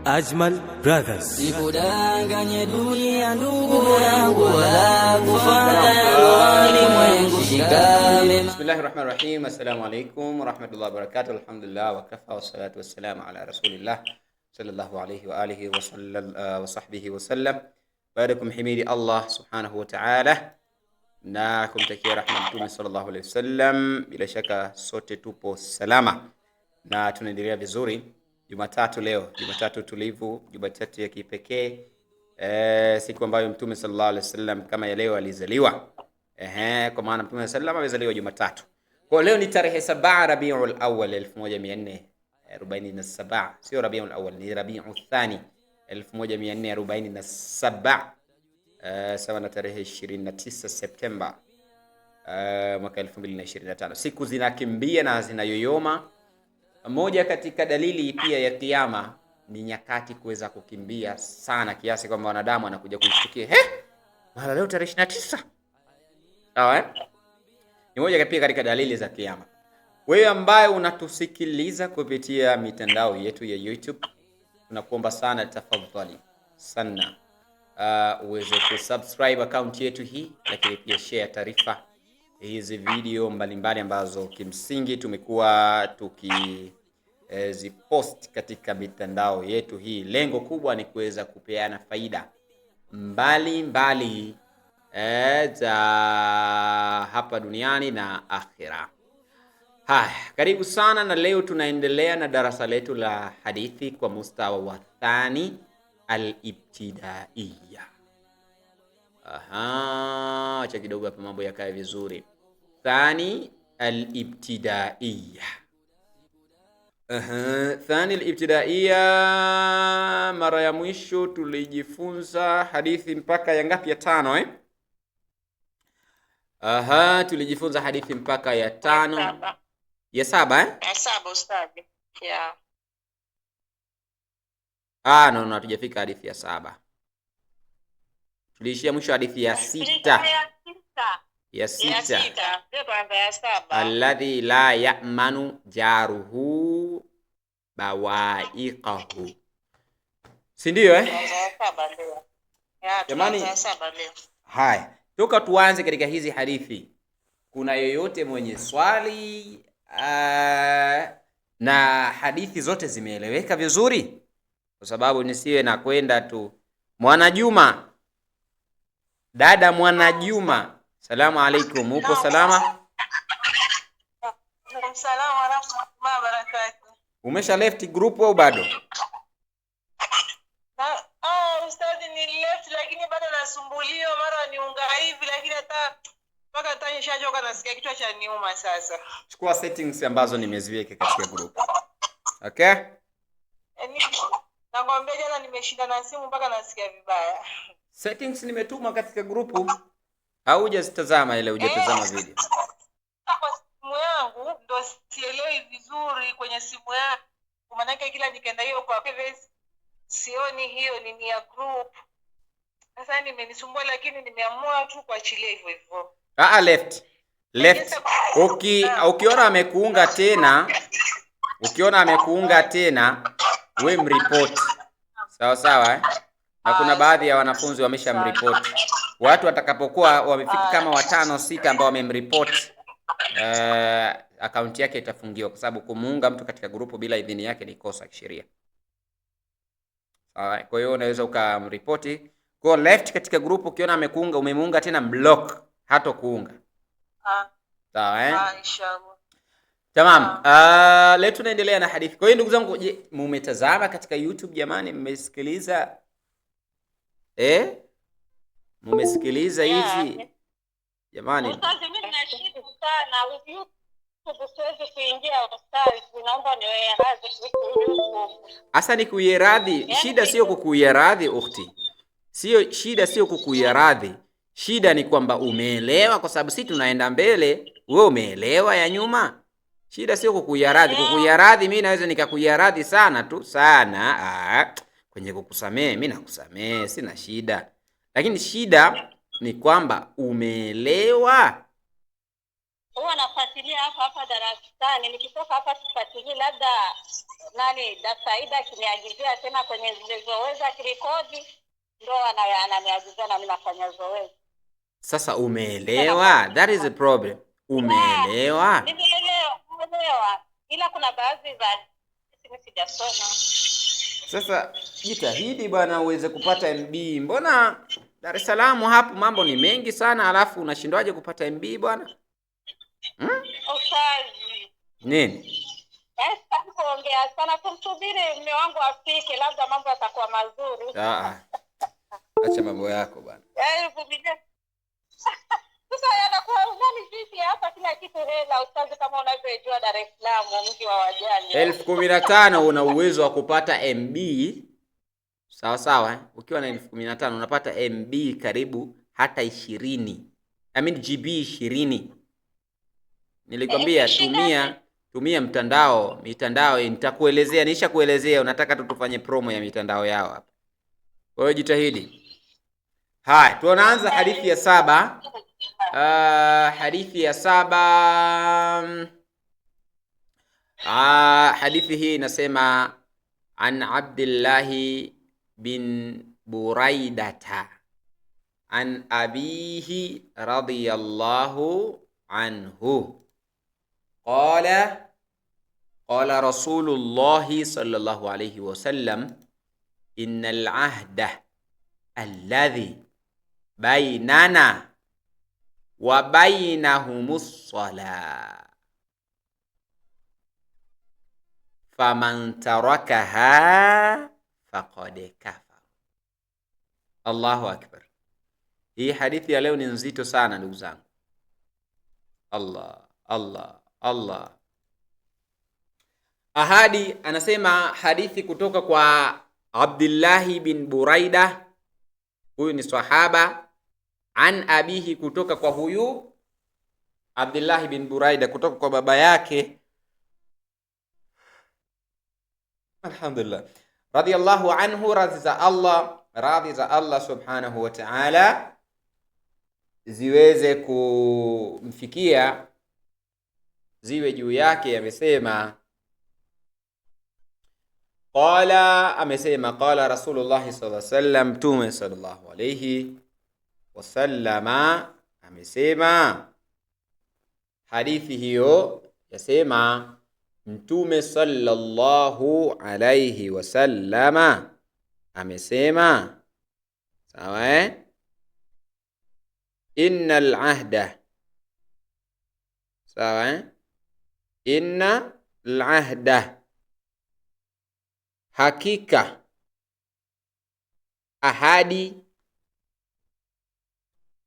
Ajmal Brothers. Sikudanganye dunia ndugu yangu, wala kufanya walimwengu shikame. Bismillahirrahmanirrahim. Assalamu alaikum warahmatullahi wabarakatuh. Alhamdulillah wa kafa wassalatu wassalamu ala rasulillah sallallahu alayhi wa alihi wa sahbihi wa sallam. Baada kumhimidi Allah subhanahu wa ta'ala na kumtakia rahma Mtume sallallahu alayhi wasallam, bila shaka sote tupo salama na tunaendelea vizuri. Jumatatu leo, Jumatatu tulivu, Jumatatu ya kipekee, siku ambayo Mtume sallallahu alaihi wasallam kama ya leo alizaliwa. Kwa maana Mtume sallallahu amezaliwa Jumatatu. Kwa leo ni tarehe 7 Rabiul Awwal 1447. Sio Rabiul Awwal, ni Rabiul Thani 1447. Sawa na tarehe 29 Septemba mwaka 2025. Siku zinakimbia na zinayoyoma. Moja katika dalili pia ya kiyama ni nyakati kuweza kukimbia sana kiasi kwamba wanadamu wanakuja kushtukia, mara leo tarehe 29. Sawa Ni moja pia katika dalili za kiyama. Wewe ambaye unatusikiliza kupitia mitandao yetu ya YouTube, tunakuomba sana tafadhali sana uweze kusubscribe account yetu hii, lakini pia share taarifa hizi video mbalimbali ambazo kimsingi tumekuwa tukizipost katika mitandao yetu hii. Lengo kubwa ni kuweza kupeana faida mbalimbali za hapa duniani na akhira. Haya, karibu sana, na leo tunaendelea na darasa letu la hadithi kwa mustawa wa thani al-ibtidaiya. Acha kidogo hapa mambo yakae vizuri. Thani al-ibtidaiya. Thani al-ibtidaiya, mara ya mwisho tulijifunza hadithi mpaka ya ngapi? Ya 5 tulijifunza hadithi mpaka ya 5. Ya 7 Ya 7 ustadi. Yeah. No, hatujafika hadithi ya 7. Tuliishia mwisho hadithi ya 6. Ya 6. Alladhi la ya'manu jaruhu bawaiqahu. Si ndio Jamani, haya, toka tuanze katika hizi hadithi, kuna yoyote mwenye swali? Na hadithi zote zimeeleweka vizuri, kwa sababu nisiwe na kwenda tu. Mwanajuma, dada Mwanajuma, salamu alaikum. Upo salama? Salamu wa rahmatullahi wa barakatuh. Umesha left group au bado? Ustadi ni left, lakini bado nasumbuliwa, mara niunga hivi, lakini hata mpaka nishachoka, nasikia kichwa cha niuma sasa. Chukua settings ambazo nimeziweka katika group. Okay? Nakwambia jana nimeshinda na simu mpaka nasikia vibaya. Settings nimetuma katika group. Haujazitazama ile, hujatazama video. Kwa simu yangu ndo sielewi vizuri kwenye simu yangu. Kwa maana kila nikaenda hiyo kwa previous sioni hiyo ni ya group. Sasa nimenisumbua, lakini nimeamua tu kuachilia hivyo hivyo. Left. Ukiona amekuunga tena, we mreport. Sawa Na kuna baadhi ya wanafunzi wameshamreport. Watu watakapokuwa wamefika kama 5 6 ambao wamemreport, akaunti yake itafungiwa, kwa sababu kumuunga mtu katika grupu bila idhini yake ni kosa kisheria. Sawa, kwa hiyo unaweza ukamripoti. Go left katika grupu, ukiona amekuunga, umemuunga tena, block, hato kuunga. Sawa inshallah. Tamam. Leo tunaendelea na hadithi. Kwa hiyo ndugu zangu, je, mumetazama katika YouTube jamani? Mmesikiliza? Mumesikiliza hizi? Jamani. Ustazi, mimi ninashika sana YouTube, siwezi kuingia ustazi, naomba niwe radhi YouTube. Asa ni kuyeradhi. Shida sio kukuyeradhi ukhti. Shida sio kukuyeradhi. Shida ni kwamba umeelewa, kwa sababu sisi tunaenda mbele, wewe umeelewa ya nyuma. Shida sio kukuyaradhi. Kukuyaradhi mimi naweza nikakuyaradhi sana tu sana. Kwenye kukusamee mimi nakusamee, sina shida. Lakini shida ni kwamba umeelewa. huwa nafuatilia hapa darasani, nikitoka hapa sifuatilie, labda Saida akiniagizia tena kwenye zile zoezi akirekodi, ndo ananiagizia na mimi nafanya zoezi. Sasa umeelewa? That is the problem. Umeelewa? Nimeelewa. Ila kuna baadhi za mimi sijasoma. Sasa jitahidi bwana uweze kupata MB. Mbona Dar es Salaam hapo mambo ni mengi sana, alafu unashindwaje kupata MB bwana? Usazi. Nini? Kuongea sana, kumsubiri mume wangu afike, labda mambo yatakuwa mazuri. Acha mambo yako bwana. Sasa yanakuwa nani vipi hapa, kila kitu hela ustazi, kama unavyojua Dar es Salaam mji wa wajane. 15,000 una uwezo wa kupata MB. Sawa sawa, Ukiwa na 15,000 unapata MB karibu hata 20. I mean GB 20. Nilikwambia tumia mitandao nitakuelezea, nishakuelezea, unataka tutufanye promo ya mitandao yao hapa. Kwa hiyo jitahidi. Haya, tunaanza hadithi ya 7. Hadithi ya 7. Hadithi hii inasema an Abdullah bin Buraidata an abihi radiyallahu anhu qala qala Rasulullah sallallahu alayhi wasallam innal ahda alladhi bainana wa bainahumus salah faman tarakaha faqad kafar. Allahu akbar. Hii hadithi ya leo ni nzito sana ndugu zangu. Allah. Ahadi anasema hadithi kutoka kwa Abdullah bin Buraida, huyu ni sahaba, an abihi, kutoka kwa huyu Abdullah bin Buraida, kutoka kwa baba yake, alhamdulillah, radiyallahu anhu, radhi za Allah subhanahu wa ta'ala ziweze kumfikia, ziwe juu yake. Amesema qala Rasulullah sallallahu alaihi wasallam, Mtume sallallahu alaihi wasallama amesema. Hadithi hiyo yasema Mtume sallallahu alaihi wasallama amesema, sawa, innal ahda, sawa, innal ahda, hakika ahadi,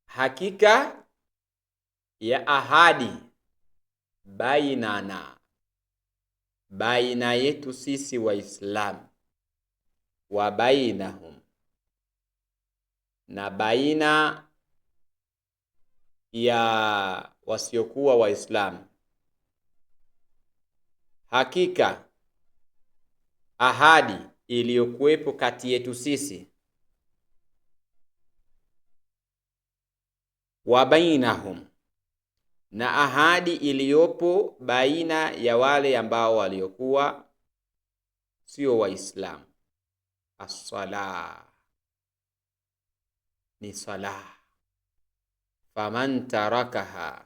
hakika ya ahadi, bainana, baina yetu sisi Waislamu, wa bainahum, na baina ya wasiokuwa Waislamu. Hakika ahadi iliyokuwepo kati yetu sisi, wa bainahum, na ahadi iliyopo baina ya wale ambao waliokuwa sio Waislamu. As-sala, ni sala. Faman tarakaha,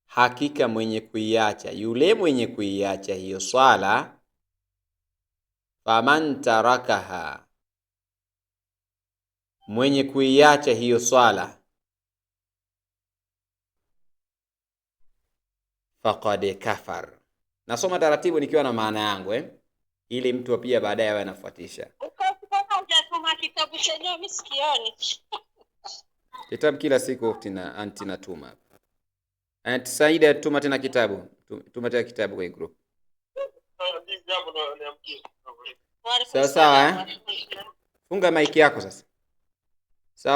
hakika mwenye kuiacha, yule mwenye kuiacha hiyo swala. Faman tarakaha, mwenye kuiacha hiyo swala. Faqad kafar. Nasoma taratibu nikiwa na maana yangu ili mtu pia baadaye awe anafuatisha. Hujasoma kitabu chenyewe, mimi sikioni. Kitabu kila siku natuma. Aunt Saida, tuma tena kitabu. Tuma tena kitabu kwa group. Sawa. Funga mic yako sasa.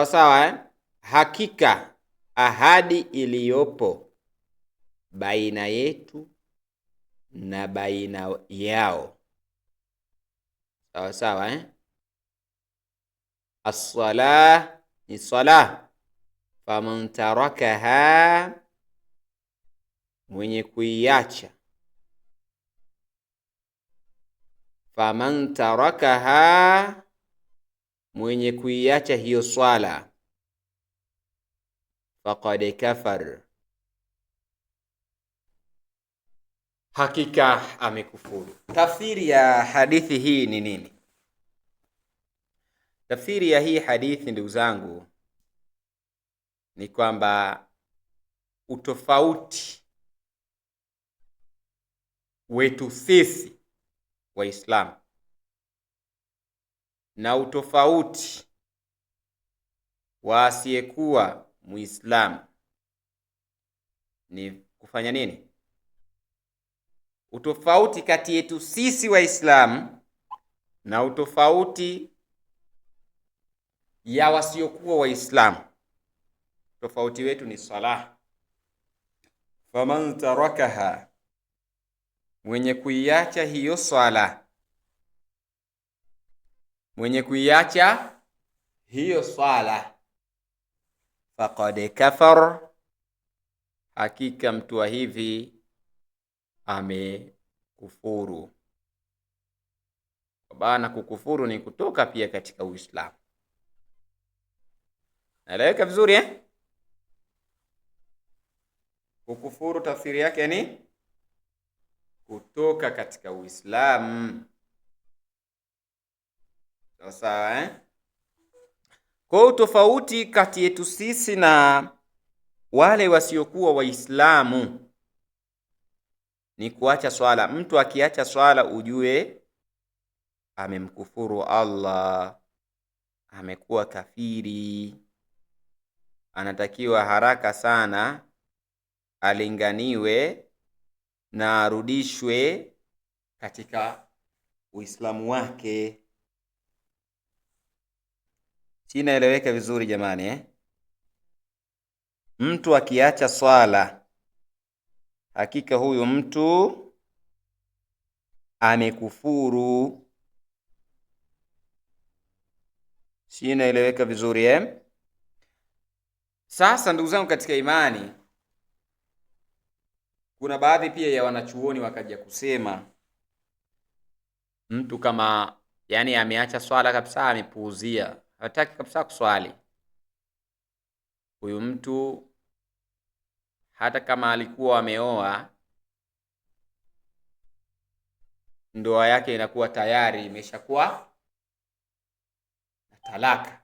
Sawa. Hakika ahadi iliyopo baina yetu na baina yao. Sawa. As-salah ni salah. Faman tarakaha mwenye kuiacha. Faman tarakaha, mwenye kuiacha hiyo swala, faqad kafar, hakika amekufuru. Tafsiri ya hadithi hii ni nini? Tafsiri ya hii hadithi ndugu zangu ni kwamba utofauti wetu sisi Waislamu na utofauti wa asiyekuwa Muislamu ni kufanya nini? Utofauti kati yetu sisi Waislamu na utofauti ya wasiokuwa Waislamu, tofauti wetu ni salah. Faman tarakaha, mwenye kuiacha hiyo swala, mwenye kuiacha hiyo swala, faqad kafar, hakika mtu wa hivi amekufuru. Bana, kukufuru ni kutoka pia katika Uislamu. Naeleweka vizuri Kukufuru tafsiri yake ni kutoka katika Uislamu. Sawa Kwa tofauti kati yetu sisi na wale wasiokuwa Waislamu ni kuacha swala. Mtu akiacha swala ujue amemkufuru Allah, amekuwa kafiri. Anatakiwa haraka sana alinganiwe na arudishwe katika Uislamu wake. Sinaeleweka vizuri jamani Mtu akiacha swala, hakika huyu mtu amekufuru. Sinaeleweka vizuri Sasa ndugu zangu katika imani, kuna baadhi pia ya wanachuoni wakaja kusema mtu kama ameacha swala kabisa, amepuuzia, hataki kabisa kuswali, huyu mtu hata kama alikuwa ameoa, ndoa yake inakuwa tayari imeshakuwa na talaka.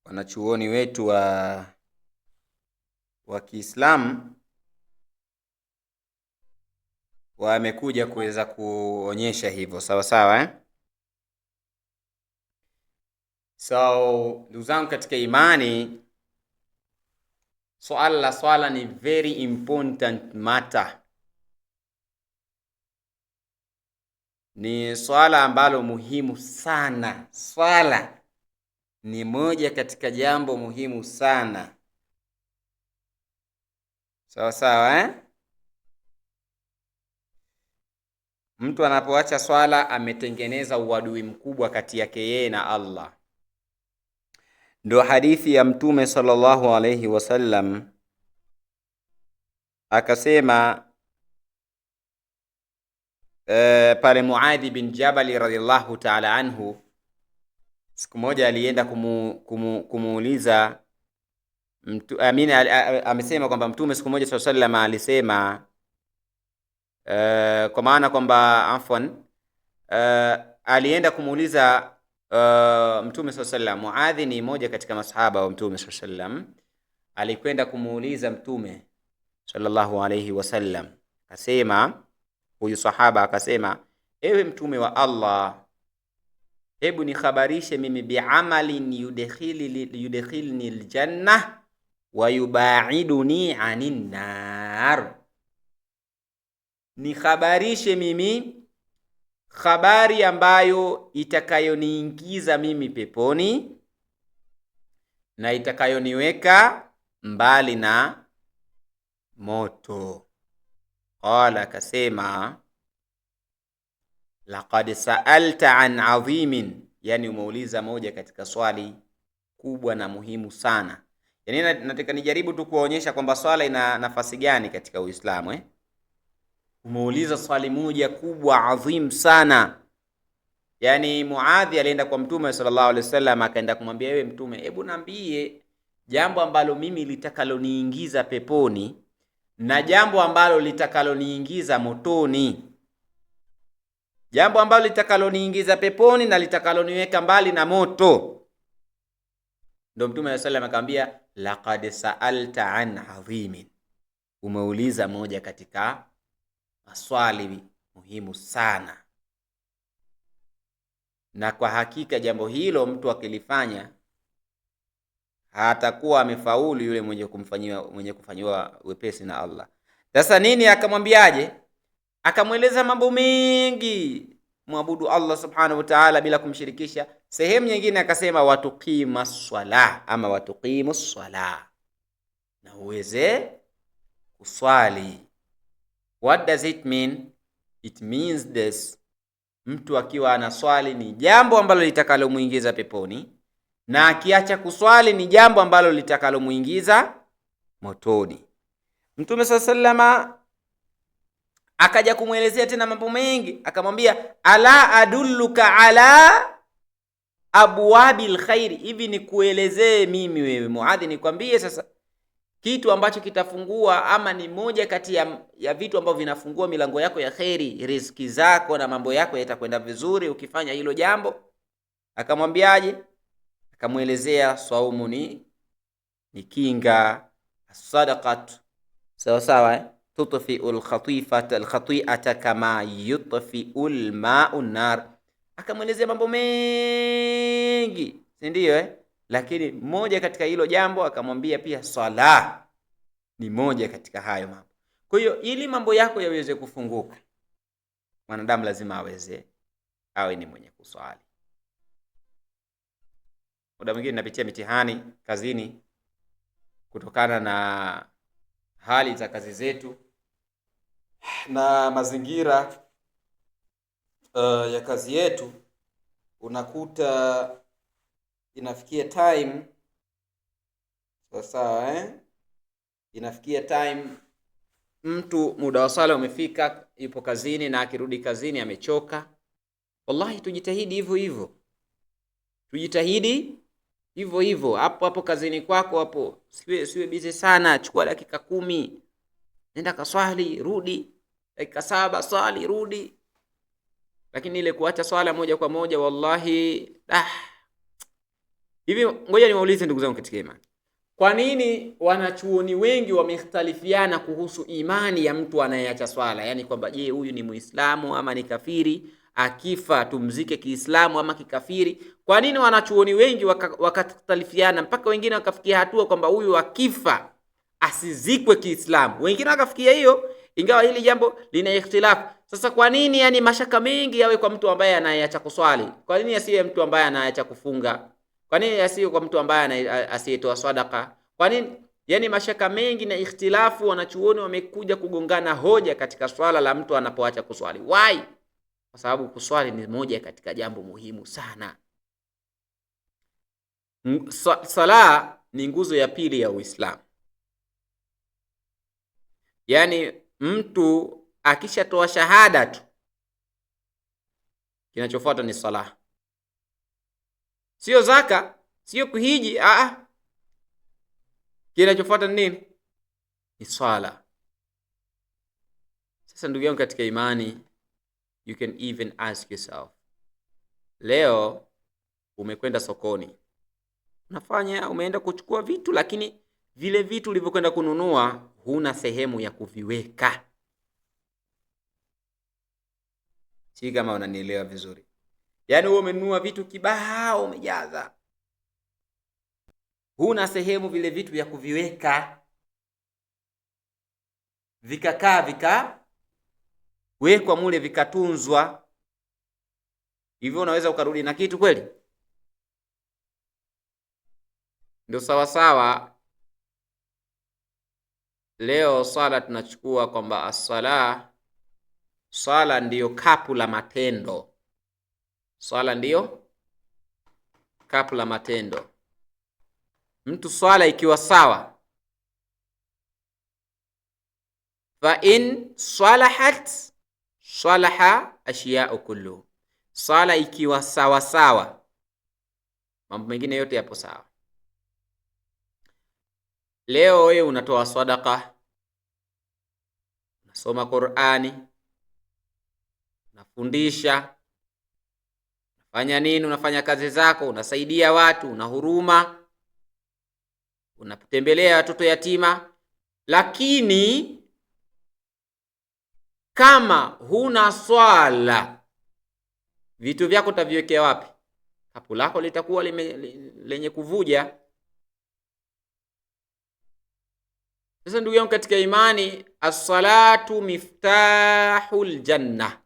Wanachuoni wetu wa Kiislamu wamekuja kuweza kuonyesha hivyo, sawa So ndugu zangu katika imani, swala la swala ni very important matter. Ni swala ambalo muhimu sana. Swala ni moja katika jambo muhimu sana. Sawa Mtu anapoacha swala ametengeneza uadui mkubwa kati yake yeye na Allah. Ndio hadithi ya Mtume sallallahu alayhi wasallam akasema pale Muadh bin Jabal radhiyallahu ta'ala anhu, siku moja alienda kumuuliza amesema kwamba Mtume siku moja sallallahu alayhi wasallam alisema kwa maana kwamba alienda kumuuliza Mtume sallallahu alayhi wasallam. Muadh ni mmoja katika masahaba wa Mtume sallallahu alayhi wasallam. Alikwenda kumuuliza Mtume sallallahu alayhi wasallam, akasema huyu sahaba akasema, ewe Mtume wa Allah, hebu nikhabarishe mimi bi'amalin yudkhilni aljanna wa yubaiduni anin nar. Nikhabarishe mimi habari ambayo itakayoniingiza mimi peponi na itakayoniweka mbali na moto. Qala, akasema, laqad sa'alta an adhimin, yani umeuliza moja katika swali kubwa na muhimu sana. Yaani nataka nijaribu tu kuwaonyesha kwamba swala ina nafasi gani katika Uislamu. Umeuliza swali moja kubwa adhim sana. Yaani Muadhi alienda kwa Mtume sallallahu alaihi wasallam, akaenda kumwambia, wewe Mtume, hebu niambie jambo ambalo mimi litakaloniingiza peponi na jambo ambalo litakaloniingiza motoni. Jambo ambalo litakaloniingiza peponi na litakaloniweka mbali na moto. Ndio Mtume sallallahu alaihi wasallam akamwambia, laqad sa'alta an adhimin, umeuliza moja katika maswali muhimu sana, na kwa hakika jambo hilo mtu akilifanya hatakuwa amefaulu yule mwenye kufanyiwa wepesi na Allah. Sasa nini akamwambiaje? Akamweleza mambo mengi, muabudu Allah subhanahu wa ta'ala bila kumshirikisha. Sehemu nyingine akasema watuqima swala, ama watuqimu swala, na uweze kuswali. What does it mean? It means this: mtu akiwa anaswali ni jambo ambalo litakalomuingiza peponi, na akiacha kuswali ni jambo ambalo litakalomuingiza motoni. Mtume sallama akaja kumwelezea tena mambo mengi, akamwambia, ala adulluka ala abwabil khairi, hivi ni kuelezee mimi wewe Muadhi, nikwambie sasa kitu ambacho kitafungua, ama ni moja kati ya vitu ambavyo vinafungua milango yako ya khairi, riziki zako na mambo yako yatakwenda vizuri ukifanya hilo jambo. Akamwambiaje? Akamwelezea saumu ni kinga, sadaqat sawa sawa, tutfi'ul khati'ata kama yutfi'ul ma'u nar. Akamwelezea mambo mengi, si ndio Lakini moja katika hilo jambo akamwambia pia swala ni moja katika hayo mambo. Kwa hiyo ili mambo yako yaweze kufunguka, mwanadamu lazima awe ni mwenye kuswali. Muda mwingine napitia mitihani kazini kutokana na hali za kazi zetu na mazingira ya kazi yetu. Unakuta inafikia time sawa inafikia time mtu muda wa sala umefika, yupo kazini, na akirudi kazini amechoka. Wallahi tujitahidi hivyo hivyo hapo kazini kwako hapo, siwe busy sana. Chukua dakika 10, nenda kaswali, rudi dakika 7, swali, rudi. Lakini ile kuacha swala moja kwa moja, wallahi hivi. Ngoja niwaulize ndugu zangu katika imani, kwa nini wanachuoni wengi wamekhtalifiana kuhusu imani ya mtu anayeacha swala? Yaani kwamba je, huyu ni Muislamu ama ni kafiri? Akifa tumzike Kiislamu ama kikafiri? Kwa nini wanachuoni wengi wakakhtalifiana mpaka wengine wakafikia hatua kwamba huyu akifa asizikwe Kiislamu? Wengine wakafikia hiyo, ingawa hili jambo lina ikhtilafu. Sasa kwa nini yani mashaka mengi yawe kwa mtu ambaye anayeacha kuswali? Kwa nini asiwe mtu ambaye anayeacha kufunga? Kwa nini asiwe kwa mtu ambaye asiyetoa sadaka? Kwa nini yani mashaka mengi na ikhtilafu? Wanachuoni wamekuja kugongana hoja katika swala la mtu anapoacha kuswali. Why? Kwa sababu kuswali ni moja katika jambo muhimu sana. Sala ni nguzo ya pili ya Uislamu. Yaani mtu akishatoa shahada tu, kinachofuata ni sala. Sio zaka, sio kuhiji, kinachofuata ni nini? Ni swala. Sasa ndugu yangu katika imani, you can even ask yourself, leo umekwenda sokoni, umeenda kuchukua vitu, lakini vile vitu ulivyokwenda kununua huna sehemu ya kuviweka. Si kama unanielewa vizuri? Yaani wewe umenunua vitu kibao, umejaza, huna sehemu vile vitu vya kuviweka, vikawekwa mule, vikatunzwa. Hivyo unaweza ukarudi na kitu kweli? Ndio sawa. Leo swala tunachukua kwamba swala ndiyo kapu la matendo. Swala ndiyo kapu la matendo. mtu swala ikiwa sawa, fa in salahat salaha ashiya'u kullu, swala ikiwa sawa sawa, mambo mengine yote yapo sawa. Leo wewe unatoa sadaka, unasoma Qur'ani, unafundisha, unafanya nini, unafanya kazi zako, unasaidia watu, una huruma, unatembelea watoto yatima, lakini kama huna swala, vitu vyako utaviwekea wapi? Kapu lako litakuwa lenye kuvuja. Sasa ndugu yangu katika imani, as-salatu miftahul janna,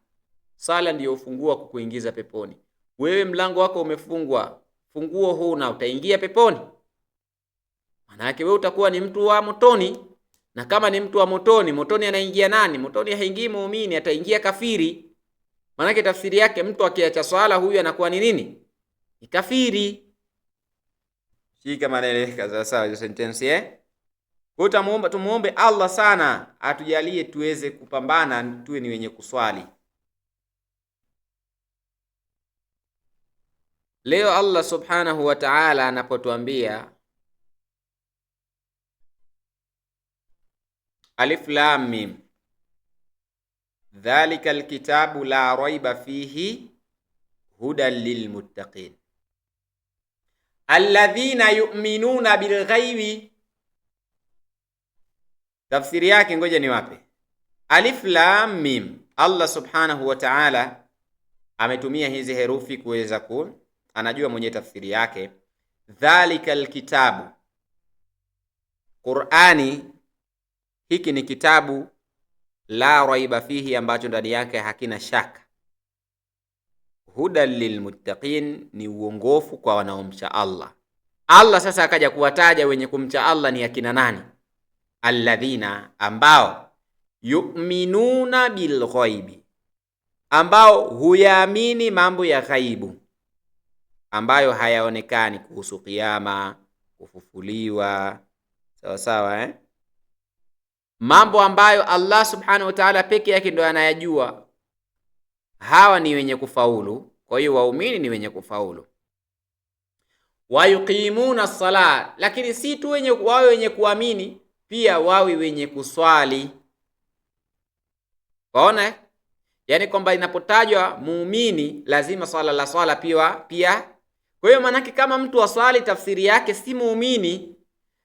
sala ndiyo ufunguo wa kukuingiza peponi. Wewe mlango wako umefungwa, funguo huna, utaingia peponi? Maana yake wewe utakuwa ni mtu wa motoni. Na kama ni mtu wa motoni, motoni anaingia nani? Motoni haingii muumini, ataingia kafiri. Maana yake tafsiri yake mtu akiacha swala huyu anakuwa ni nini? Ni kafiri. Shika maana sawa hiyo sentence tumuombe Allah sana atujalie tuweze kupambana, tuwe ni wenye kuswali. Leo Allah subhanahu wa ta'ala anapotuambia Alif Lam Mim, dhalika alkitabu la raiba fihi hudan lilmuttaqin alladhina yu'minuna bilghaibi. Tafsiri yake ngoja ni wape. Alif Lam Mim, Allah subhanahu wa ta'ala ametumia hizi herufi kuweza anajua mwenye tafsiri yake. Dhalika alkitabu, Qur'ani hiki ni kitabu, la raiba fihi, ambacho ndani yake hakina shaka. Hudan lilmuttaqin, ni uongofu kwa wanaomcha Allah. Allah sasa akaja kuwataja wenye kumcha Allah ni akina nani? Alladhina, ambao yu'minuna bil ghaibi, ambao huyaamini mambo ya ghaibu ambayo hayaonekani, kuhusu kiyama, kufufuliwa, sawa sawa, mambo ambayo Allah subhanahu wa ta'ala peke yake ndo anayajua. Hawa ni wenye kufaulu. Kwa hiyo waumini ni wenye kufaulu. Wayuqimuna as-salat, lakini si tu wawe wenye kuamini, pia wawe wenye kuswali. Waona? Yaani kwamba inapotajwa muumini lazima swala pia. Kwa hiyo maana kama mtu aswali, tafsiri yake si muumini,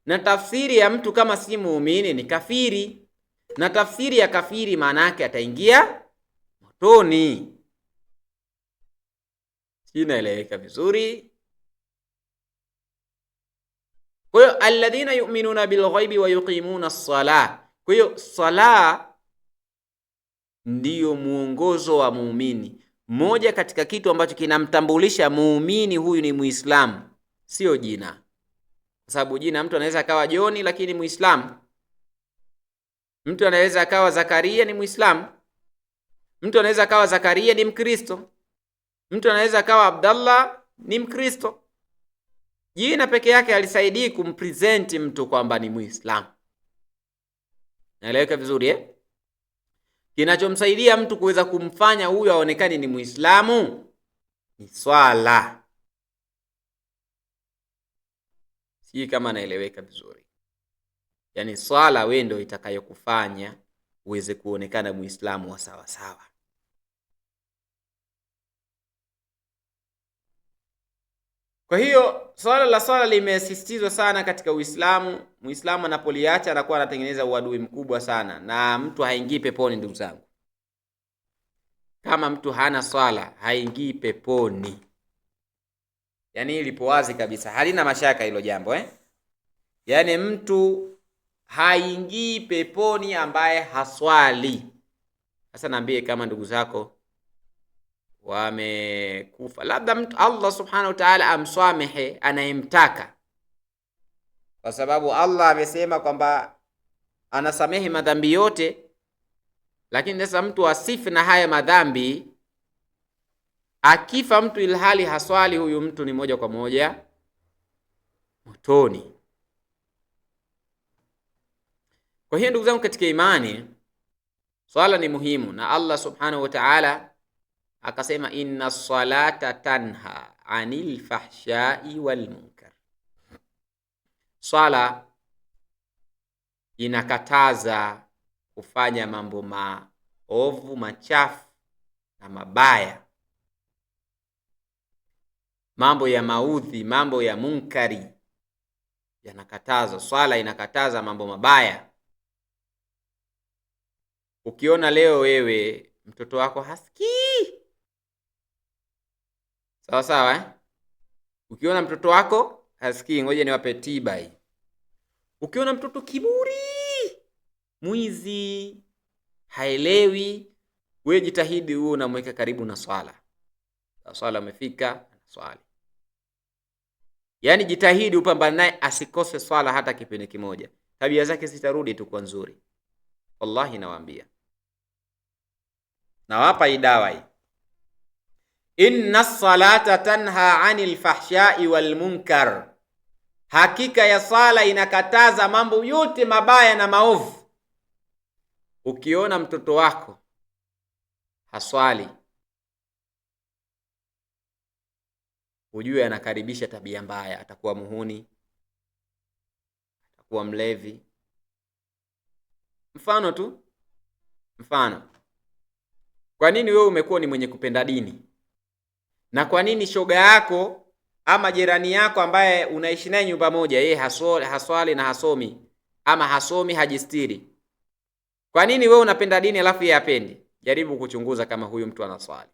na tafsiri ya mtu kama si muumini ni kafiri, na tafsiri ya kafiri maana yake ataingia motoni. Inaeleweka vizuri? Kwa hiyo alladhina yu'minuna bil ghaibi wa yuqimuna as-salah. Kwa hiyo sala ndiyo muongozo wa muumini. Moja katika kitu ambacho kinamtambulisha muumini huyu ni Muislamu, sio jina. Kwa sababu jina, mtu anaweza akawa Joni lakini Muislamu. Mtu anaweza akawa Zakaria ni Muislamu. Mtu anaweza akawa Zakaria ni Mkristo. Mtu anaweza akawa Abdallah ni Mkristo. Jina peke yake halisaidii kumpresent mtu kwamba ni Muislamu. Naeleweka vizuri Kinachomsaidia mtu kuweza kumfanya huyu aonekane ni Muislamu ni swala. Si kama naeleweka vizuri? Yaani swala wewe ndio itakayokufanya uweze kuonekana Muislamu wa sawa sawa. Kwa hiyo swala limesisitizwa sana katika Uislamu. Muislamu anapoliacha anakuwa anatengeneza uadui mkubwa sana, na mtu haingii peponi. Ndugu zangu, kama mtu hana swala haingii peponi. Yaani lipo wazi kabisa, halina mashaka hilo jambo Yaani mtu haingii peponi ambaye haswali. Sasa naambie, kama ndugu zako wamekufa, labda mtu Allah subhanahu wa ta'ala amswamehe anayemtaka, kwa sababu Allah amesema kwamba anasamehe madhambi yote. Lakini sasa mtu asifi na haya madhambi, akifa mtu ilhali haswali, huyu mtu ni moja kwa moja motoni. Kwa hiyo ndugu zangu katika imani, swala ni muhimu, na Allah subhanahu wa ta'ala akasema inna salata tanha anil fahshai wal munkar. Swala inakataza kufanya mambo maovu, machafu na mabaya, mambo ya maudhi, mambo ya munkari yanakataza. Swala inakataza mambo mabaya. Ukiona leo wewe mtoto wako hasikii sawa sawa, ukiona mtoto wako hasikii, ngoja niwape tiba hii. Ukiona mtoto kiburi, mwizi, haelewi, wewe jitahidi uwe unamweka karibu na swala. Swala umefika, swali. Yaani jitahidi upambane naye asikose swala hata kipindi kimoja. Tabia zake zitarudi tu kwa nzuri. Wallahi nawaambia. Nawapa hii dawa hii. Inna salata tanha anil fahshai wal munkar. Hakika ya sala inakataza mambo yote mabaya na maovu. Ukiona mtoto wako haswali, ujue anakaribisha tabia mbaya. Atakuwa muhuni, atakuwa mlevi. Mfano tu, mfano. Kwa nini wewe umekuwa ni mwenye kupenda dini? Na kwa nini shoga yako ama jirani yako ambaye unaishi naye nyumba moja, yeye haswali na hasomi, ama hasomi hajistiri? Kwa nini wewe unapenda dini alafu yeye hapendi? Jaribu kuchunguza kama huyu mtu anaswali.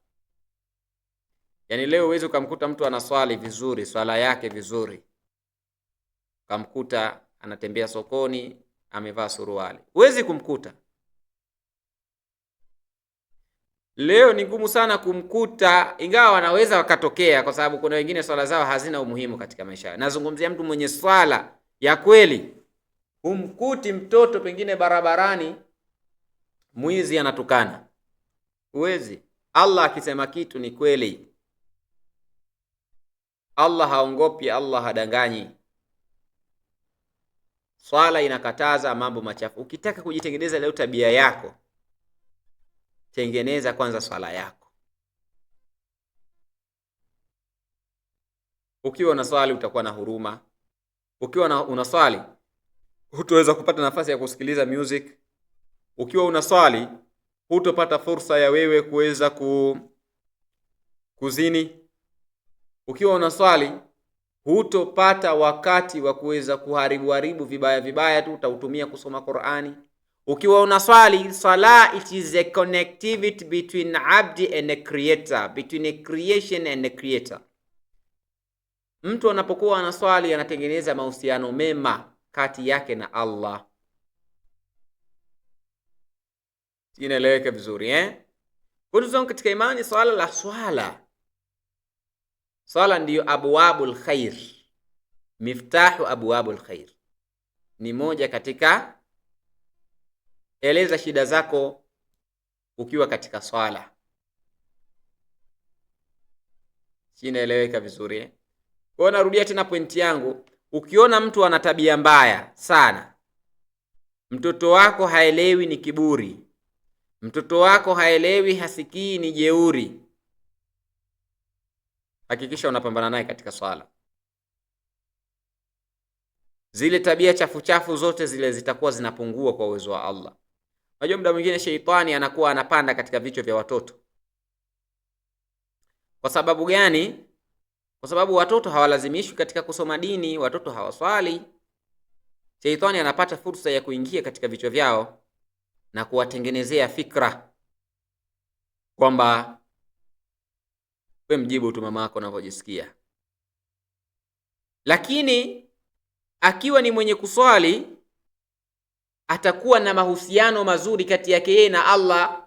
Yaani leo uweze ukamkuta mtu anaswali vizuri, swala yake vizuri, ukamkuta anatembea sokoni amevaa suruali. Huwezi kumkuta. Leo ni ngumu sana kumkuta, ingawa wanaweza wakatokea, kwa sababu kuna wengine swala zao hazina umuhimu katika maisha. Nazungumzia mtu mwenye swala ya kweli. Umkuti mtoto pengine barabarani mwizi anatukana. Huwezi. Allah akisema kitu ni kweli. Allah haongopi, Allah hadanganyi. Swala inakataza mambo machafu. Ukitaka kujitengeneza leo tabia yako, tengeneza kwanza swala yako. Ukiwa unaswali utakuwa na huruma. Ukiwa unaswali hutaweza kupata nafasi ya kusikiliza music. Ukiwa unaswali hutopata fursa ya wewe kuweza kuzini. Ukiwa unaswali hutopata wakati wa kuweza kuharibu vibaya tu, utautumia kusoma Qur'ani. Ukiwa unaswali, sala it is a connectivity between abdi and a creator, between a creation and a creator. Mtu anapokuwa anaswali anatengeneza mahusiano mema kati yake na Allah. Inaeleweka vizuri Kwa hiyo katika imani swala ndiyo abwabul khair, miftahu abwabul khair. Ni moja katika eleza shida zako ukiwa katika swala. Inaeleweka vizuri Kwa hiyo narudia tena pointi yangu, ukiona mtu ana tabia mbaya sana, mtoto wako haelewi ni kiburi, mtoto wako haelewi hasikii ni jeuri, hakikisha unapambana naye katika swala. Zile tabia chafu zote zile zitakuwa zinapungua kwa uwezo wa Allah. Unajua muda mwingine sheitani anakuwa anapanda katika vichwa vya watoto. Kwa sababu gani? Kwa sababu watoto hawalazimishwi katika kusoma dini, watoto hawaswali. Sheitani anapata fursa ya kuingia katika vichwa vyao na kuwatengenezea fikra kwamba wewe mjibu tu mama yako unavyojisikia. Lakini akiwa ni mwenye kuswali, atakuwa na mahusiano mazuri kati yake yeye na Allah.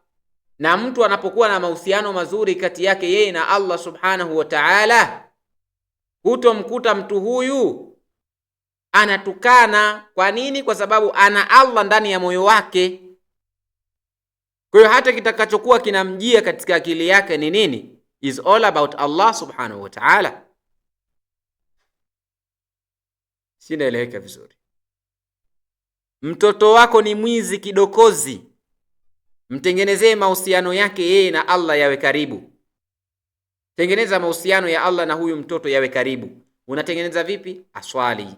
Na mtu anapokuwa na mahusiano mazuri kati yake yeye na Allah subhanahu wa ta'ala, hutomkuta mtu huyu anatukana. Kwa nini? Kwa sababu ana Allah ndani ya moyo wake. Kwa hiyo hata kitakachokuwa kinamjia katika akili yake ni nini? Is all about Allah subhanahu wa ta'ala. Sinaeleweka vizuri. Mtoto wako ni mwizi kidokozi, mtengenezee mahusiano yake yeye na Allah yawe karibu. Tengeneza mahusiano ya Allah na huyu mtoto yawe karibu. Unatengeneza vipi? Aswali,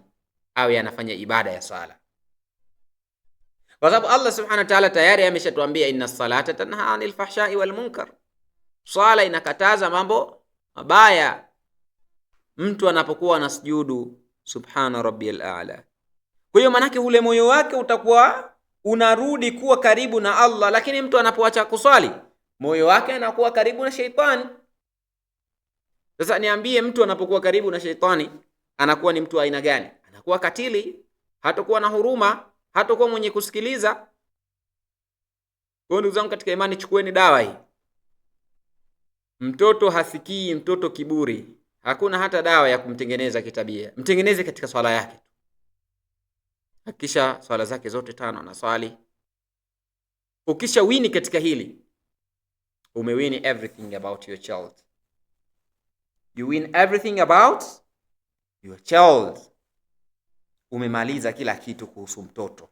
awe anafanya ibada ya swala, kwa sababu Allah subhanahu wa ta'ala tayari ameshatuambia inna salata tanha anil fahsha'i wal munkar. Swala inakataza mambo mabaya. Mtu anapokuwa anasujudu subhana rabbiyal a'la, kwa hiyo manake ule moyo wake utakuwa unarudi kuwa karibu na Allah. Lakini mtu anapoacha kuswali, moyo wake anakuwa karibu na sheitani. Sasa niambie, mtu anapokuwa karibu na sheitani anakuwa ni mtu aina gani? Anakuwa katili, hatakuwa na huruma, hatakuwa mwenye kusikiliza. Kwa ndugu zangu katika imani, chukueni dawa hii. Mtoto hasikii, mtoto kiburi, hakuna hata dawa ya kumtengeneza kitabia. Mtengeneze katika swala yake. Hakisha swala zake zote 5 anaswali. Ukisha wini katika hili, umewini everything about your child. You win everything about your child. Umemaliza kila kitu kuhusu mtoto.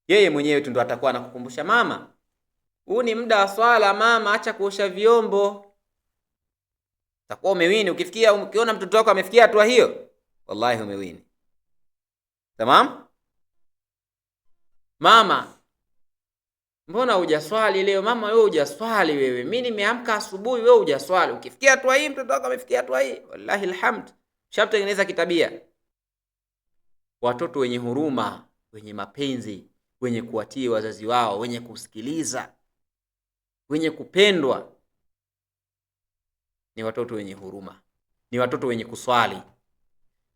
Yeye mwenyewe tu ndo atakuwa anakukumbusha, mama, huu ni muda wa swala, mama acha kuosha vyombo. Utakuwa umewini. Ukiona mtoto wako amefikia hatua hiyo, wallahi umewini. Tamam? Mama, mbona hujaswali leo? Mama, wewe hujaswali wewe. Mimi nimeamka asubuhi, wewe hujaswali. Ukifikia hatua hii, mtoto wako amefikia hatua hii, wallahi alhamd, shamtengeneza kitabia. Watoto wenye huruma, wenye mapenzi, wenye kuwatii wazazi wao, wenye kusikiliza, wenye kupendwa, ni watoto wenye huruma, ni watoto wenye kuswali.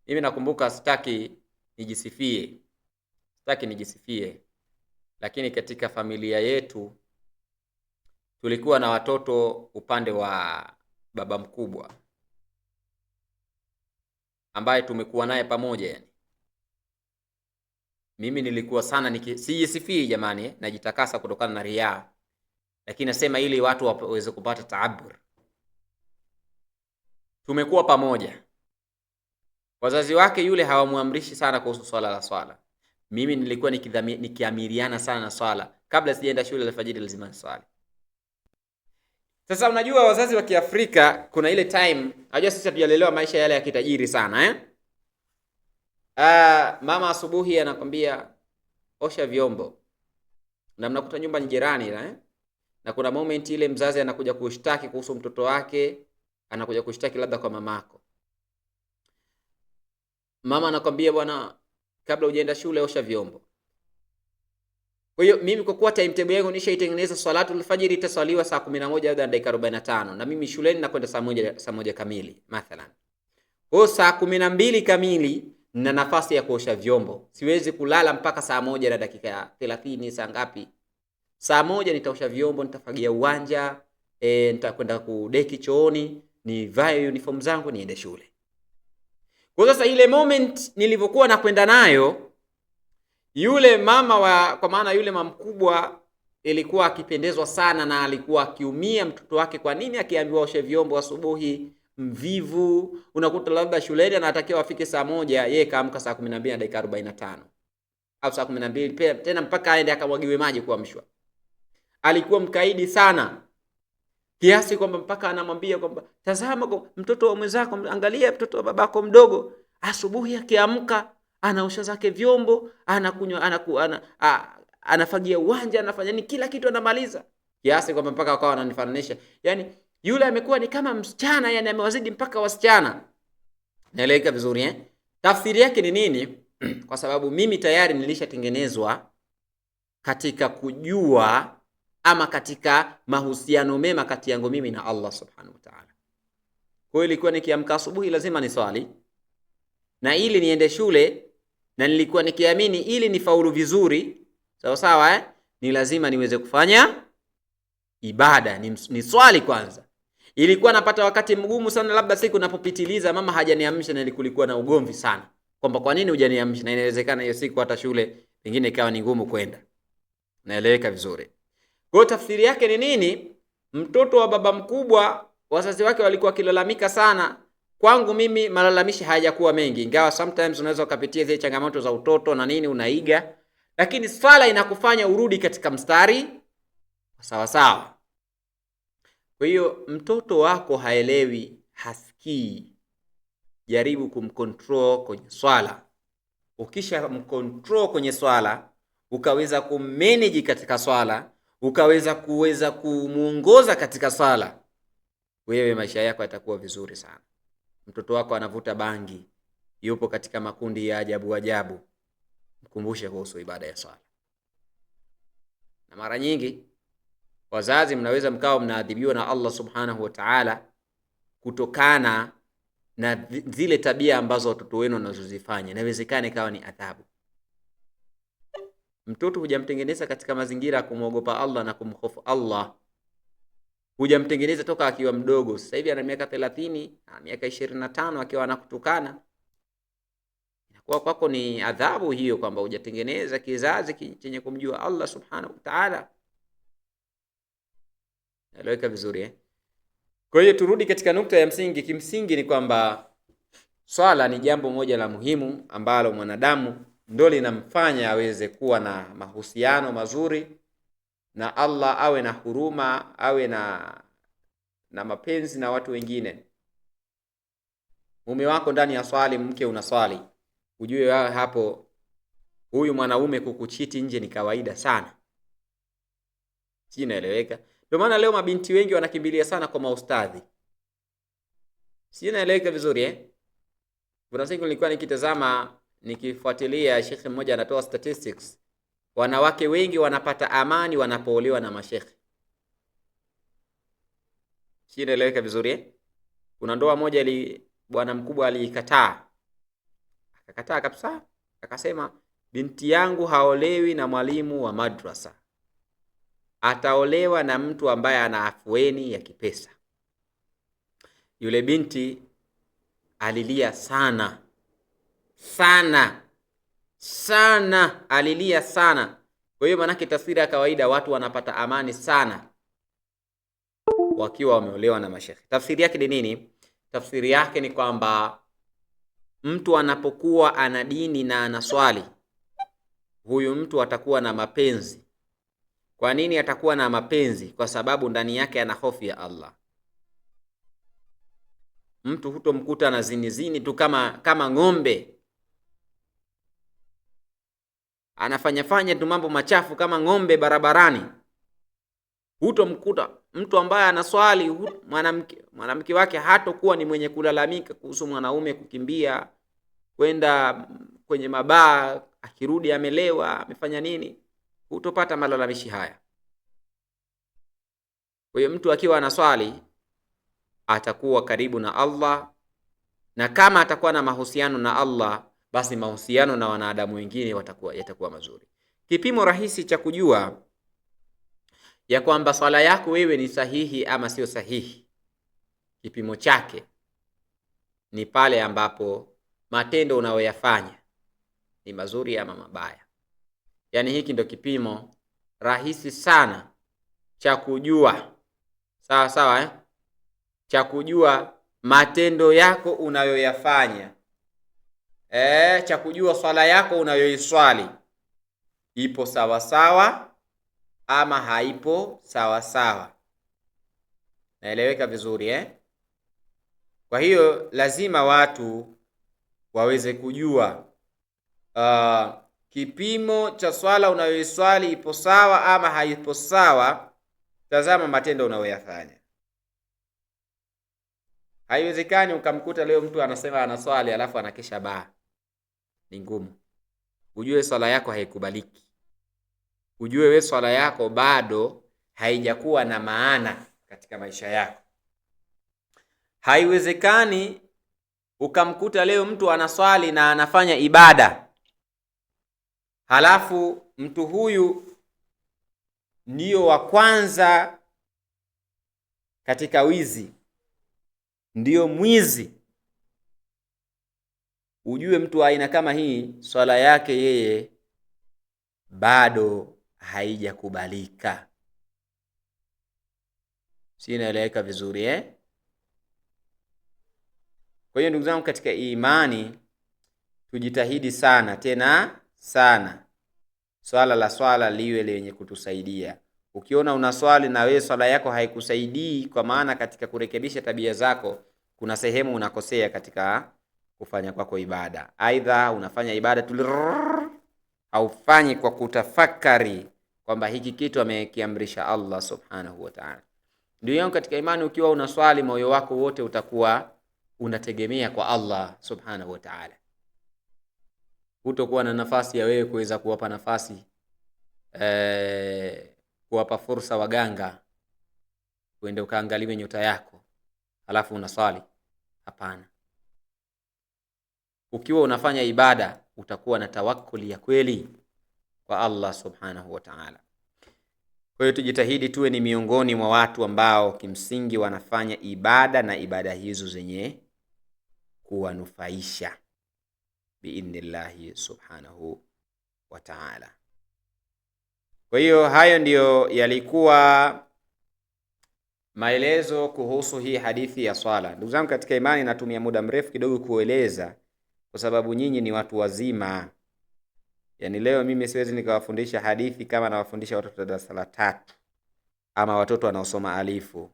Mimi nakumbuka, sitaki nijisifie, lakini katika familia yetu tulikuwa na watoto upande wa baba mkubwa ambaye tumekuwa naye pamoja. Yani mimi nilikuwa sana sijisifii jamani, najitakasa kutokana na riaa, lakini nasema ili watu waweze kupata taabur. Tumekuwa pamoja. Wazazi wake yule hawamuamrishi sana kuhusu swala. Mimi nilikuwa nikiamiriana sana na swala. Kabla sijaenda shule alfajiri lazima niswali. Sasa unajua wazazi wa Kiafrika kuna ile time, unajua sisi tujalelewa maisha yale ya kitajiri sana mama asubuhi anakwambia osha vyombo. Na mnakuta nyumba ni jirani na kuna moment ile mzazi anakuja kushtaki kuhusu mtoto wake, anakuja kushtaki labda kwa mamako. Mama anakwambia, bwana, kabla hujaenda shule osha vyombo. Kwa hiyo mimi kwa kuwa timetable yangu nishaitengeneza, salatul fajr itaswaliwa saa 11 na dakika 45, na mimi shuleni nakwenda saa 1 kamili mathalan. Kwa saa 12 kamili na nafasi ya kuosha vyombo. Siwezi kulala mpaka saa 1 na dakika 30, saa ngapi? Saa 1 nitaosha vyombo, nitafagia uwanja, nitakwenda kudeki chooni, nivae uniform zangu niende shule. Kwa sasa ile moment nilivyokuwa nakwenda nayo, yule mama kwa maana yule mama mkubwa ilikuwa akipendezwa sana na alikuwa akiumia mtoto wake. Kwa nini akiambiwa oshe vyombo asubuhi? Mvivu. Unakuta labda shuleni anatakiwa afike saa 1, yeye kaamka saa 12 na dakika 45 au saa 12 tena mpaka aende akamwagiwe maji kuamshwa. Alikuwa mkaidi sana kiasi kwamba mpaka anamwambia kwamba tazama mtoto wa mwenzako, angalia mtoto wa babako mdogo, asubuhi akiamka anaosha zake vyombo, anakunywa, anafagia uwanja, anafanya nini, kila kitu anamaliza. Kiasi kwamba mpaka wakawa wananifananisha, yani yule amekuwa ni kama msichana, yani amewazidi mpaka wasichana. Naeleweka vizuri Tafsiri yake ni nini? Kwa sababu mimi tayari nilishatengenezwa katika kujua ama katika mahusiano mema kati yangu mimi na Allah subhanahu wa ta'ala. Kwa hiyo ilikuwa nikiamka asubuhi lazima niswali, na ili niende shule, na nilikuwa nikiamini ili nifaulu vizuri sawa ni lazima niweze kufanya ibada, ni swali kwanza. Ilikuwa napata wakati mgumu sana, labda siku napopitiliza mama hajaniamsha na kulikuwa na ugomvi sana kwamba kwa nini hujaniamsha, na inawezekana hiyo siku hata shule pengine ikawa ni ngumu kwenda. Naeleweka vizuri. Kwa tafsiri yake ni nini? Mtoto wa baba mkubwa, wazazi wake walikuwa kilalamika sana, kwangu mimi malalamishi hayajakuwa mengi, ingawa sometimes unaweza ukapitia zile changamoto za utoto na nini unaiga, lakini swala inakufanya urudi katika mstari sawa sawa. Kwa hiyo mtoto wako haelewi, hasikii, jaribu kumcontrol kwenye swala. Ukisha mcontrol kwenye swala, ukaweza kummanage katika swala, ukaweza kumuongoza katika swala, wewe maisha yako yatakuwa vizuri sana. Mtoto wako anavuta bangi, yupo katika makundi ya ajabu ajabu, mkumbushe kuhusu ibada ya swala. Na mara nyingi wazazi mnaweza mkao mnaadhibiwa na Allah subhanahu wa ta'ala kutokana na zile tabia ambazo watoto wenu wanazozifanya. Inawezekana ikawa ni adhabu. Mtoto hujamtengeneza katika mazingira ya kumwogopa Allah na kumhofu Allah. Hujamtengeneza toka akiwa mdogo. Sasa hivi ana miaka 30, miaka 25 akiwa anakutukana. Inakuwa kwako ni adhabu hiyo, kwamba hujatengeneza kizazi chenye kumjua Allah subhanahu wa ta'ala. Naeleweka vizuri Kwa hiyo turudi katika nukta ya msingi. Kimsingi ni kwamba swala ni jambo moja la muhimu ambalo mwanadamu ndio linamfanya aweze kuwa na mahusiano mazuri na Allah, awe na huruma, awe na mapenzi na watu wengine. Mume wako ndani ya swali, mke unaswali, ujue wewe hapo huyu mwanaume kukuchiti nje ni kawaida sana. Si inaeleweka? Ndio maana leo mabinti wengi wanakimbilia sana kwa maustadhi. Si inaeleweka vizuri Kuna siku nilikuwa nikitazama, nikifuatilia shekhi mmoja anatoa statistics. Wanawake wengi wanapata amani wanapoolewa na mashekhi. Si inaeleweka vizuri Kuna ndoa moja bwana mkubwa aliikataa. Akakataa kabisa. Akasema binti yangu haolewi na mwalimu wa madrasa. Ataolewa na mtu ambaye ana afueni ya kipesa. Yule binti alilia sana. Alilia sana. Kwa hiyo manake tafsiri ya kawaida, watu wanapata amani sana wakiwa wameolewa na mashekhi. Tafsiri yake ni nini? Tafsiri yake ni kwamba mtu anapokuwa ana dini na anaswali, huyu mtu atakuwa na mapenzi. Kwa nini atakuwa na mapenzi? Kwa sababu ndani yake ana hofu ya Allah. Mtu hutomkuta na zini tu kama ng'ombe, anafanya tu mambo machafu kama ng'ombe barabarani. Hutomkuta mtu ambaye anaswali, mwanamke wake hatokuwa ni mwenye kulalamika kuhusu mwanaume kukimbia kwenda kwenye mabaa, akirudi amelewa, amefanya nini. Hutopata malalamishi haya. Kwa hiyo mtu akiwa anaswali atakuwa karibu na Allah, na kama atakuwa na mahusiano na Allah, basi mahusiano na wanadamu wengine yatakuwa mazuri. Kipimo rahisi cha kujua ya kwamba swala yako wewe ni sahihi ama sio sahihi, kipimo chake ni pale ambapo matendo unayoyafanya ni mazuri ama mabaya. Yaani hiki ndo kipimo rahisi sana cha kujua sawa cha kujua matendo yako unayoyafanya, cha kujua swala yako unayoiswali ipo sawa ama haipo sawa. Naeleweka vizuri Kwa hiyo lazima watu waweze kujua kipimo cha swala unayoiswali ipo sawa ama haipo sawa. Tazama matendo unayoyafanya. Haiwezekani ukamkuta leo mtu anasema anaswali alafu anakesha baa. Ni ngumu. Ujue swala yako haikubaliki. Ujue wewe swala yako bado haijakuwa na maana katika maisha yako. Haiwezekani ukamkuta leo mtu anaswali na anafanya ibada, halafu mtu huyu ndio wa kwanza katika wizi, ndio mwizi. Ujue mtu aina kama hii swala yake yeye bado haijakubalika. Si inaeleweka vizuri Kwa hiyo ndugu zangu katika imani, tujitahidi sana tena sana swala liwe lenye kutusaidia. Ukiona una swali na wewe swala yako haikusaidii, kwa maana katika kurekebisha tabia zako kuna sehemu unakosea katika kufanya kwako ibada. Aidha unafanya ibada tu haufanyi kwa kutafakari kwamba hiki kitu amekiamrisha Allah subhanahu wa ta'ala. Ndio yangu katika imani, ukiwa una swali moyo wako wote utakuwa unategemea kwa Allah subhanahu wa ta'ala. Utakuwa na nafasi ya wewe kuweza kuwapa nafasi kuwapa fursa waganga uende ukaangaliwe nyota yako alafu unaswali. Hapana. Ukiwa unafanya ibada utakuwa na tawakkuli ya kweli kwa Allah subhanahu wa ta'ala. Kwa hiyo tujitahidi tuwe ni miongoni mwa watu ambao kimsingi wanafanya ibada na ibada hizo zenye kuwanufaisha biidhnillahi subhanahu wa ta'ala. Kwa hiyo hayo ndiyo yalikuwa maelezo kuhusu hii hadithi ya swala. Ndugu zangu katika imani, natumia muda mrefu kidogo kueleza kwa sababu nyinyi ni watu wazima. Yaani leo mimi siwezi nikawafundisha hadithi kama nawafundisha watoto darasa la 3 ama watoto wanaosoma alifu.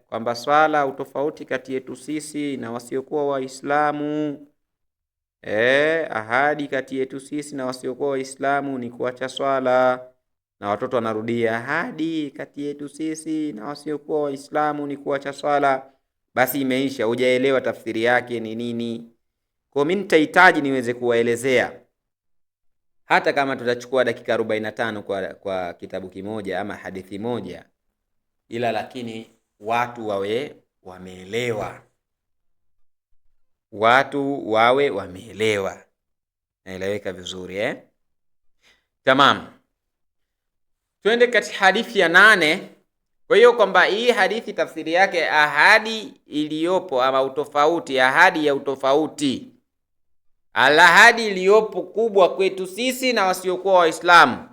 Kwamba swala utofauti kati yetu sisi na wasiokuwa Waislamu. Ahadi kati yetu sisi na wasiokuwa Waislamu ni kuacha swala, na watoto wanarudia ahadi kati yetu sisi na wasiokuwa Waislamu ni kuacha swala. Basi imeisha, hujaelewa tafsiri yake ni nini. Kwa mimi nitahitaji niweze kuwaelezea, hata kama tutachukua dakika 45 kwa kitabu kimoja ama hadithi moja, ila lakini watu wawe wameelewa. Watu wawe wameelewa. Naeleweka vizuri Tamam. Twende katika hadithi ya 8. Kwa hiyo kwamba hii hadithi tafsiri yake ahadi iliyopo ama utofauti, ahadi ya utofauti. Ahadi iliyopo kubwa kwetu sisi na wasiokuwa Waislamu.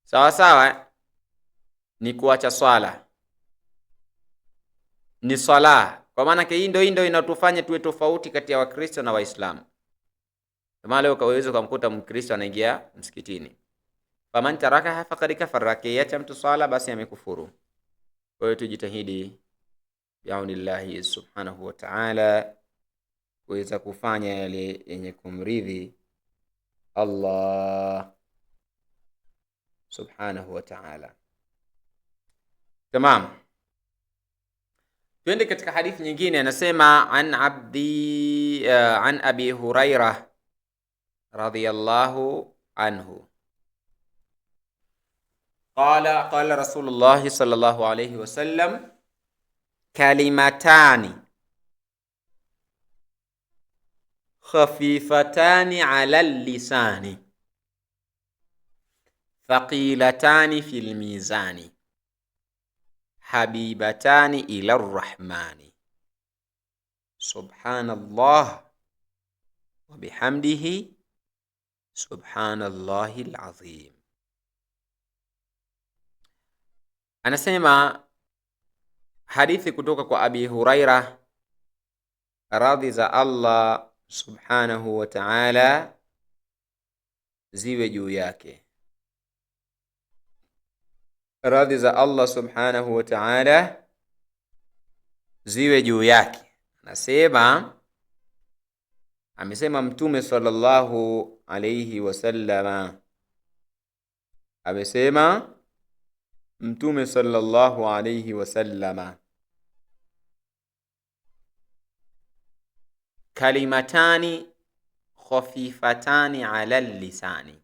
Sawa sawa ni kuacha swala. Ni swala. Kwa maana hii ndio inatufanya tuwe tofauti kati ya Wakristo na Waislamu. Kama leo kaweza kumkuta Mkristo anaingia msikitini, faman taraka faqad kafara, kiacha mtu swala basi amekufuru. Kwa hiyo tujitahidi bi'aunillahi subhanahu wa ta'ala kuweza kufanya yale yenye kumridhi Allah subhanahu wa ta'ala. Tamam. Twende katika hadithi nyingine. Anasema an Abi Hurairah radhiyallahu anhu qala Rasulullah sallallahu alayhi wasallam kalimatani khafifatani ala lisani thaqilatani fil mizani habibatani ila arrahmani subhanallah wa bihamdihi subhanallahil azim. Anasema hadithi kutoka kwa Abi Hurairah, radhi za Allah subhanahu wa ta'ala ziwe juu yake. Radhi za Allah subhanahu wa ta'ala ziwe juu yake. Amesema Mtume sallallahu alayhi wasallama, amesema Mtume sallallahu alayhi wasallama, kalimatani khafifatani ala lisani,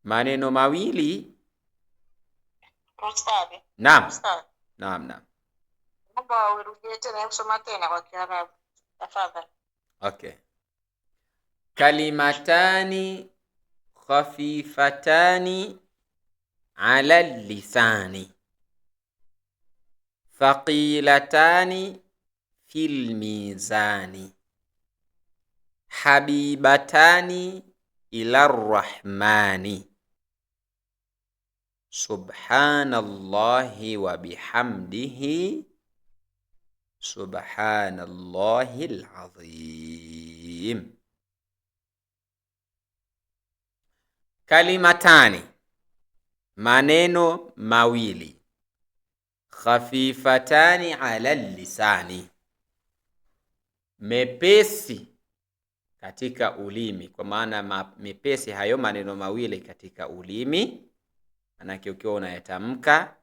maneno mawili. Ustadi. Naam. Ustadi. Naam. Naomba urudie tena kusoma tena kwa Kiarabu tafadhali. Okay. Kalimatani khafifatani ala lisani thaqilatani fil mizani habibatani ila arrahmani subhanallahi wa bihamdihi Subhanallahil azim. Kalimatani, maneno mawili, khafifatani ala lisani, mepesi katika ulimi. Kwa maana mepesi hayo maneno mawili katika ulimi, manake ukiwa unayatamka.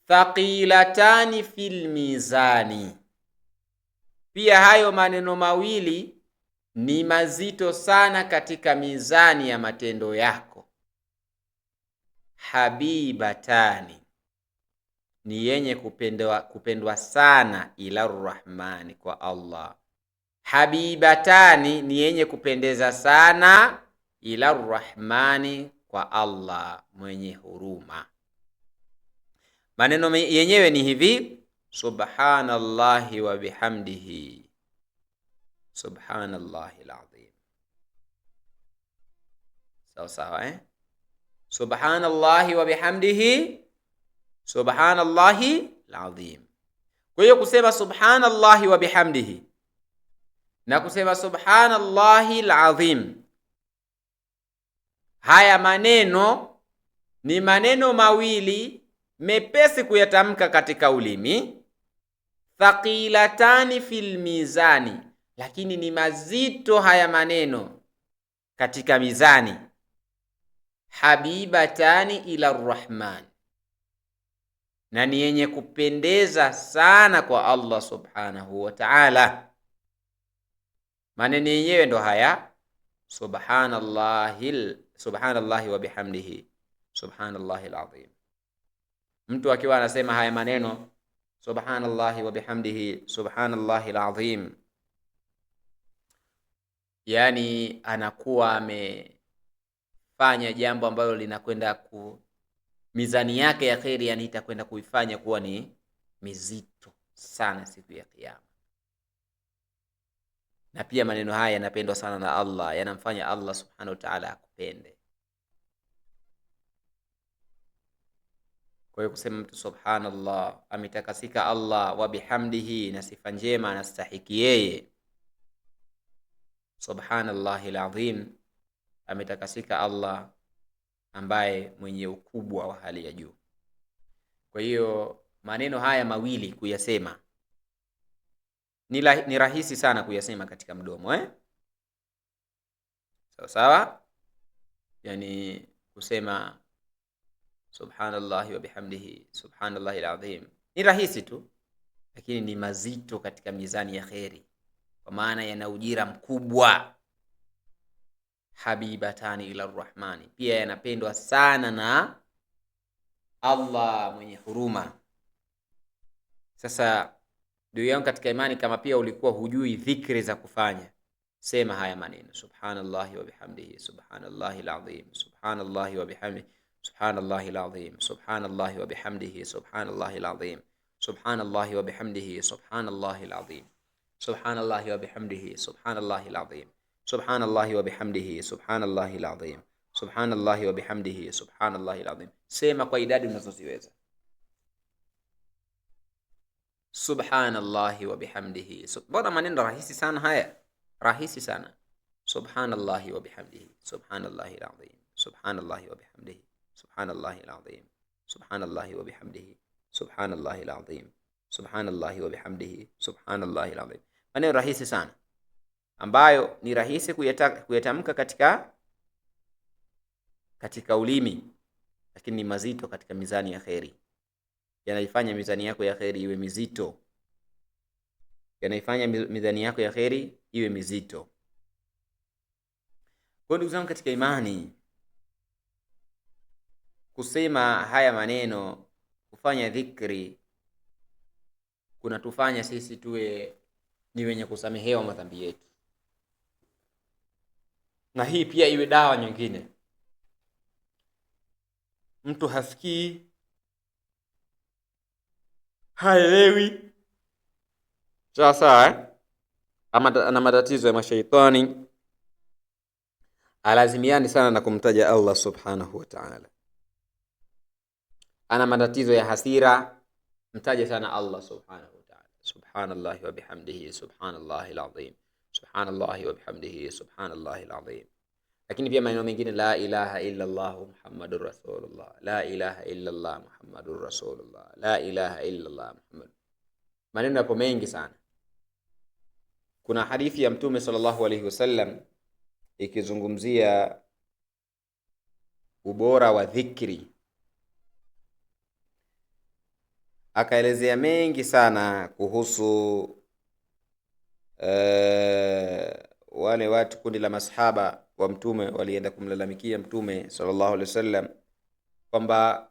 Thaqilatani fil mizani, pia hayo maneno mawili ni mazito sana katika mizani ya matendo yako. Habibatani, ni yenye kupendwa sana, ila Rahmani, kwa Allah. Habibatani, ni yenye kupendeza sana, ila Rahmani, kwa Allah mwenye huruma. Maneno yenyewe ni hivi: subhanallahi wa bihamdihi, subhanallahil azim. Sawa sawa, subhanallahi wa bihamdihi, subhanallahil azim. Kwa hiyo kusema subhanallahi wa bihamdihi na kusema subhanallahil azim, haya maneno ni maneno mawili mepesi kuyatamka katika ulimi. Thaqilatani fil mizani, lakini ni mazito haya maneno katika mizani. Habibatani ila Rahman, na ni yenye kupendeza sana kwa Allah subhanahu wa ta'ala. Maneno yenyewe ndo haya: subhanallahi wa bihamdihi, subhanallahil azim. Mtu akiwa anasema haya maneno subhanallahi wa bihamdihi, subhanallahil azim, yani anakuwa amefanya jambo ambalo linakwenda mizani yake ya kheri, yani itakwenda kuifanya kuwa ni mizito sana siku ya Kiyama. Na pia maneno haya yanapendwa sana na Allah, yanamfanya Allah subhanahu wa ta'ala akupende. Kwa hiyo kusema mtu subhanallah, ametakasika Allah, wa bihamdihi, na sifa njema anastahiki yeye. Subhanallahil azim, ametakasika Allah ambaye mwenye ukubwa wa hali ya juu. Kwa hiyo maneno haya mawili kuyasema ni rahisi sana kuyasema katika mdomo, sawa sawa. Yani kusema subhanallahi wa bihamdihi, subhanallahil azim ni rahisi tu, lakini ni mazito katika mizani ya kheri, kwa maana yana ujira mkubwa. Habibatani ila Rahmani, pia yanapendwa sana na Allah mwenye huruma. Sasa ndugu yangu katika imani, kama pia ulikuwa hujui dhikri za kufanya, sema haya maneno: subhanallahi wa bihamdihi, subhanallahil azim, subhanallahi wa bihamdihi, subhanallahil azim, subhanallahi wa bihamdihi, subhanallahil azim, subhanallahi wa bihamdihi, subhanallahil azim, subhanallahi wa bihamdihi, subhanallahil azim, subhanallahi wa bihamdihi, subhanallahil azim, subhanallahi wa bihamdihi, subhanallahil azim. Sema kwa idadi unazoziweza. Subhanallahi wa bihamdihi. Bora maneno rahisi sana haya, rahisi sana. Subhanallahi wa bihamdihi, subhanallahil azim, subhanallahi wa bihamdihi, subhanallahil azim, subhanallahi wa bihamdihi, subhanallahil azim, subhanallahi wa bihamdihi, subhanallahil azim. Maneno rahisi sana ambayo ni rahisi kuyatamka katika ulimi, lakini ni mazito katika mizani ya kheri. Yanaifanya mizani yako ya kheri iwe mizito, yanaifanya mizani yako ya kheri iwe mizito. Kwa ndugu zangu katika imani, kusema haya maneno, kufanya dhikri, kunatufanya sisi tuwe ni wenye kusamehewa madhambi yetu, na hii pia iwe dawa nyingine. Mtu hasikii, haelewi, sawa ama ana matatizo ya mashaitani, alazimiani sana na kumtaja Allah subhanahu wa ta'ala. Ana matatizo ya hasira, mtaje sana Allah subhanahu wa ta'ala. subhanallahi wa bihamdihi, subhanallahi alazim, subhanallahi wa bihamdihi, subhanallahi alazim. Lakini pia maneno mengine, la ilaha illa Allah Muhammadur Rasulullah, la ilaha illa Allah Muhammadur Rasulullah, la ilaha illa Allah Muhammad. Maneno yapo mengi sana. Kuna hadithi ya Mtume sallallahu alaihi wasallam ikizungumzia ubora wa dhikri, akaelezea mengi sana kuhusu wale watu, kundi la masahaba wa Mtume walienda kumlalamikia Mtume sallallahu alaihi wasallam kwamba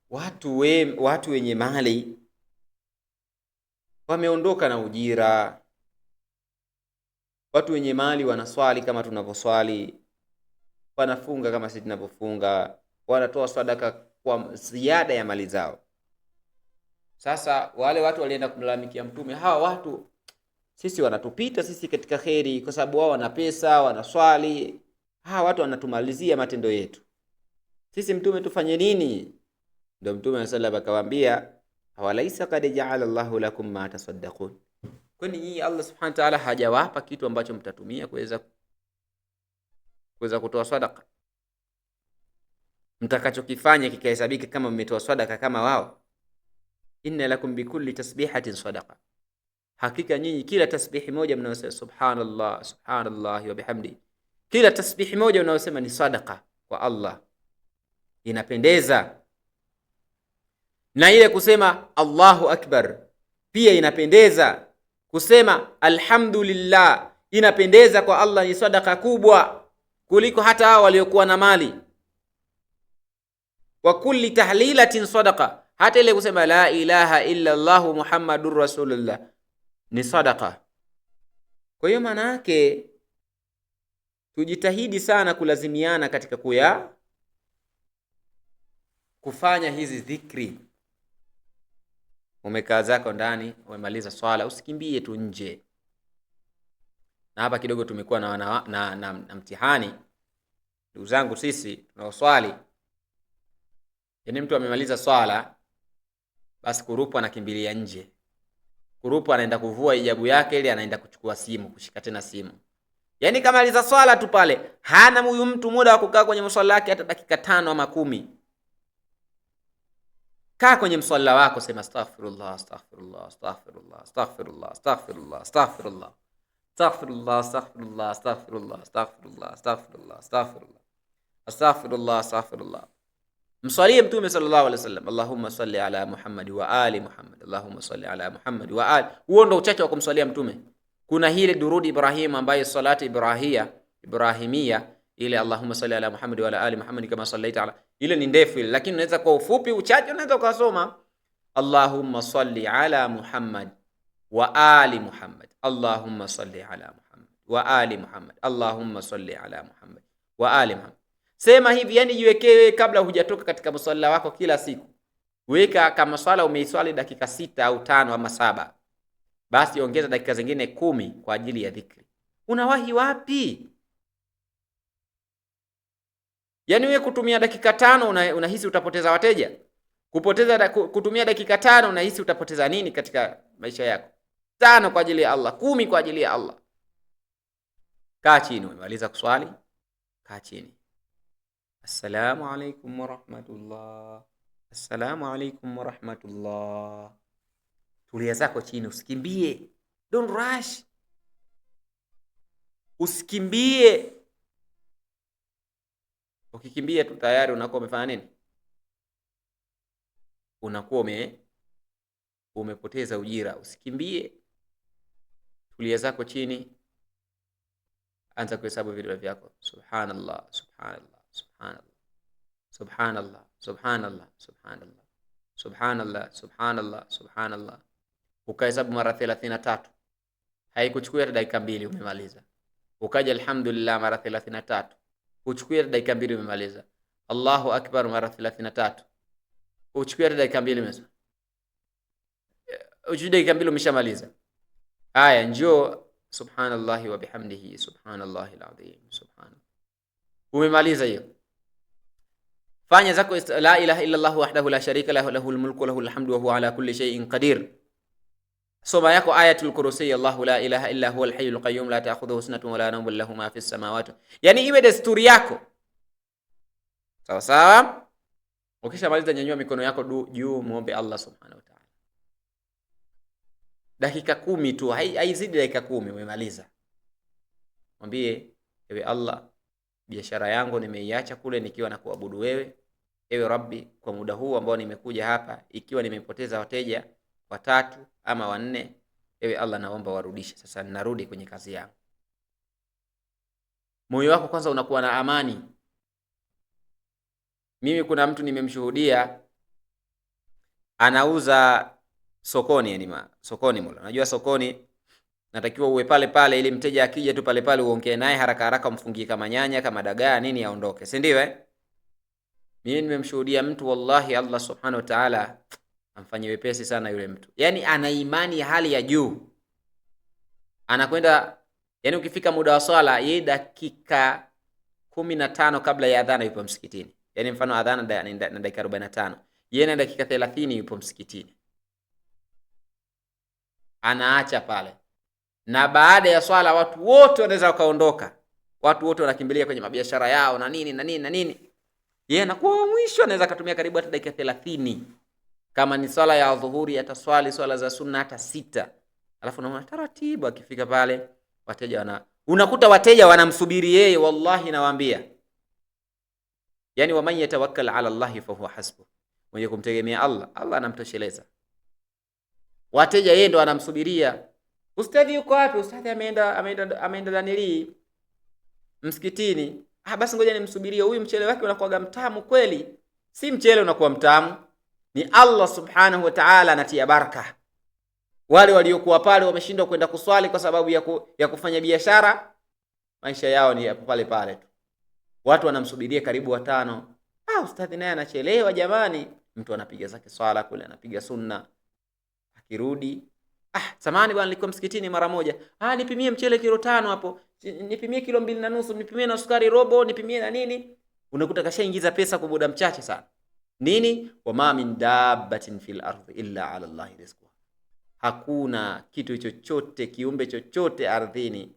watu wenye mali wameondoka na ujira. Watu wenye mali wanaswali kama tunavyoswali, wanafunga kama sisi tunavyofunga, wanatoa sadaka kwa ziada ya mali zao. Sasa wale watu walienda kumlalamikia Mtume, hawa watu sisi wanatupita sisi katika kheri, kwa sababu wao wana pesa, wanaswali. Hawa watu wanatumalizia matendo yetu. Sisi Mtume tufanye nini? Ndio Mtume sallallahu alayhi akawaambia, hawalaisa qad ja'ala Allahu lakum ma tasaddaqun, kwani nyinyi Allah subhanahu wa ta'ala hajawapa kitu ambacho mtatumia kuweza kutoa sadaka, mtakachokifanya kikahesabika kama mmetoa sadaka kama wao? Inna lakum bikulli tasbihatin sadaqa, hakika nyinyi kila tasbihi moja mnaosema subhanallah subhanallah wa bihamdi, kila tasbihi moja mnaosema ni sadaka kwa Allah, inapendeza. Na ile kusema Allahu akbar pia inapendeza, kusema alhamdulillah inapendeza kwa Allah, ni sadaka kubwa kuliko hata hao waliokuwa na mali. Wa kulli tahlilatin sadaqa, hata ile kusema la ilaha illa Allah Muhammadur Rasulullah ni sadaka. Kwa hiyo maana yake tujitahidi sana kulazimiana katika kufanya hizi dhikri. Umekaa zako ndani, umemaliza swala, usikimbie tu nje. Na hapa kidogo tumekuwa na mtihani, ndugu zangu, sisi tunaoswali. Yaani mtu amemaliza swala, basi kurupu anakimbilia nje. Kurupu anaenda kuvua hijabu yake ili anaenda kuchukua simu, kushika tena simu. Yaani kamaliza swala tu pale, hana huyu mtu muda wa kukaa kwenye mswala wake hata dakika 5 ama 10. Kaa kwenye mswala wako, sema astaghfirullah astaghfirullah astaghfirullah astaghfirullah astaghfirullah astaghfirullah astaghfirullah astaghfirullah astaghfirullah astaghfirullah astaghfirullah astaghfirullah astaghfirullah astaghfirullah. Mswalie Mtume sallallahu alaihi wasallam, Allahumma salli ala Muhammad wa ali Muhammad, Allahumma salli ala Muhammad wa ali. Huo ndio uchache wa kumswalia Mtume. Kuna hile durudi Ibrahim ambayo salati Ibrahimia ile Allahumma salli ala Muhammad wa ala ali Muhammad kama sallaita ala, ile ni ndefu ile, lakini unaweza kwa ufupi uchache unaweza kusoma Allahumma salli ala Muhammad wa ali Muhammad, Allahumma salli ala Muhammad wa ali Muhammad, Allahumma salli ala Muhammad wa ali Muhammad. Sema hivi, yani jiwekewe kabla hujatoka katika msalla wako kila siku. Weka kama swala umeiswali dakika 6 au 5 ama 7. Basi ongeza dakika zingine 10 kwa ajili ya dhikri. Unawahi wapi? Yani wewe kutumia dakika 5 unahisi utapoteza wateja? Kutumia dakika 5 unahisi utapoteza nini katika maisha yako? 5 kwa ajili ya Allah, 10 kwa ajili ya Allah. Kaa chini, umemaliza kuswali, kaa chini. Assalamu alaikum wa rahmatullah. Assalamu alaikum wa rahmatullah. Tulia zako chini, usikimbie. Don't rush. Usikimbie. Ukikimbia tu tayari unakuwa umefanya nini? Unakuwa umepoteza ujira. Usikimbie. Tulia zako chini. Anza kuhesabu vidole vyako. Subhanallah, subhanallah. Subhanallah, subhanallah, subhanallah, subhanallah, subhanallah, subhanallah. Ukahesabu mara 33. Haikuchukua hata dakika 2 umemaliza. Ukaja alhamdulillah mara 33. Uchukue hata dakika 2 umemaliza. Allahu akbar mara 33. Uchukue hata dakika 2 umemaliza. Uchukue dakika 2 umeshamaliza. Haya, njoo subhanallahi wa bihamdihi subhanallahil azim subhanallah. Umemaliza hiyo. Fanya zako la ilaha illa Allah wahdahu la sharika lahu lahul mulku wa lahul hamdu wa huwa ala kulli shay'in qadir. soma yako ayatul kursi, Allahu la ilaha illa huwal hayyul qayyum la ta'khudhuhu sinatun wa la nawm lahu ma fis samawati, yani iwe desturi yako. Sawa sawa. Ukishamaliza nyanyua mikono yako juu, muombe Allah subhanahu wa ta'ala. Dakika 10 tu, haizidi dakika 10 umemaliza. Mwambie, ewe Allah, biashara yangu nimeiacha kule nikiwa na kuabudu wewe. Ewe Rabbi, kwa muda huu ambao nimekuja hapa, ikiwa nimepoteza wateja 3 ama 4, ewe Allah naomba warudishe. Sasa ninarudi kwenye kazi yangu. Moyo wako kwanza unakuwa na amani. Mimi kuna mtu nimemshuhudia anauza sokoni, yani sokoni mula. Unajua sokoni natakiwa uwe pale pale ili mteja akija tu pale pale uongee naye haraka haraka, umfungie kama nyanya kama dagaa nini aondoke, si ndio Mimi nimemshuhudia mtu, wallahi Allah subhanahu wa ta'ala amfanyie wepesi sana yule mtu. Yani ana imani ya hali ya juu. Anakwenda, yani ukifika muda wa swala, yeye dakika 15 kabla ya adhana yupo msikitini. Yani mfano adhana na dakika 45, yeye na dakika 30 yupo msikitini. Anaacha pale. Na baada ya swala watu wote wanaweza kaondoka. Watu wote wanakimbilia kwenye mabiashara yao na nini na nini na nini. Yeye anakuwa mwisho, anaweza kutumia karibu hata dakika 30. Kama ni swala ya dhuhuri ataswali swala za sunna hata 6. Alafu na taratibu akifika pale unakuta wateja wanamsubiri yeye, wallahi nawaambia. Yani waman yatawakkal ala Allah fa huwa hasbuh. Mwenye kumtegemea Allah, Allah anamtosheleza. Wateja yeye ndo anamsubiria. Ustadhi yuko wapi? Ustadhi ameenda danili msikitini. Basi ngoja nimsubirie. Huyu mchele wake unakuwa mtamu kweli. Si mchele unakuwa mtamu, ni Allah subhanahu wa ta'ala anatia baraka. Wale waliokuwa pale wameshindwa kwenda kuswali kwa sababu ya kufanya biashara, maisha yao ni hapo pale pale tu. Watu wanamsubiria karibu 5. Ustadhi naye anachelewa jamani. Mtu anapiga zake swala kule, anapiga sunna. Akirudi, samahani bwana, nilikuwa msikitini mara moja. Nipimie mchele kilo 5 hapo. Nipimie kilo 2.5, nipimie na sukari robo, nipimie na nini. Unakuta kashaingiza pesa kwa muda mchache sana. Nini? Wama min dabbatin fil ardi illa ala Allahi rizquha. Hakuna kitu chochote, kiumbe chochote ardhini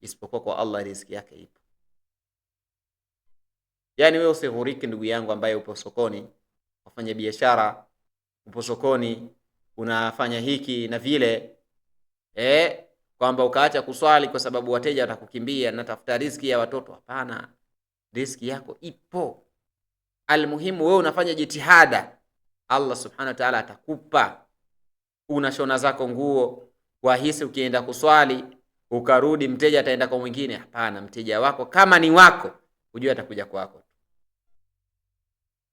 isipokuwa kwa Allah riziki yake ipo. Yani wewe usighurike ndugu yangu ambaye upo sokoni, wafanya biashara, upo sokoni, unafanya hiki na vile, kwamba ukaacha kuswali kwa sababu wateja watakukimbia na tafuta riziki ya watoto. Hapana. Riziki yako ipo. Almuhimu wewe unafanya jitihada, Allah subhanahu wa ta'ala atakupa. Unashona zako nguo, wahisi ukienda kuswali ukarudi mteja ataenda kwa mwingine. Hapana, mteja wako kama ni wako, ujue atakuja kwako.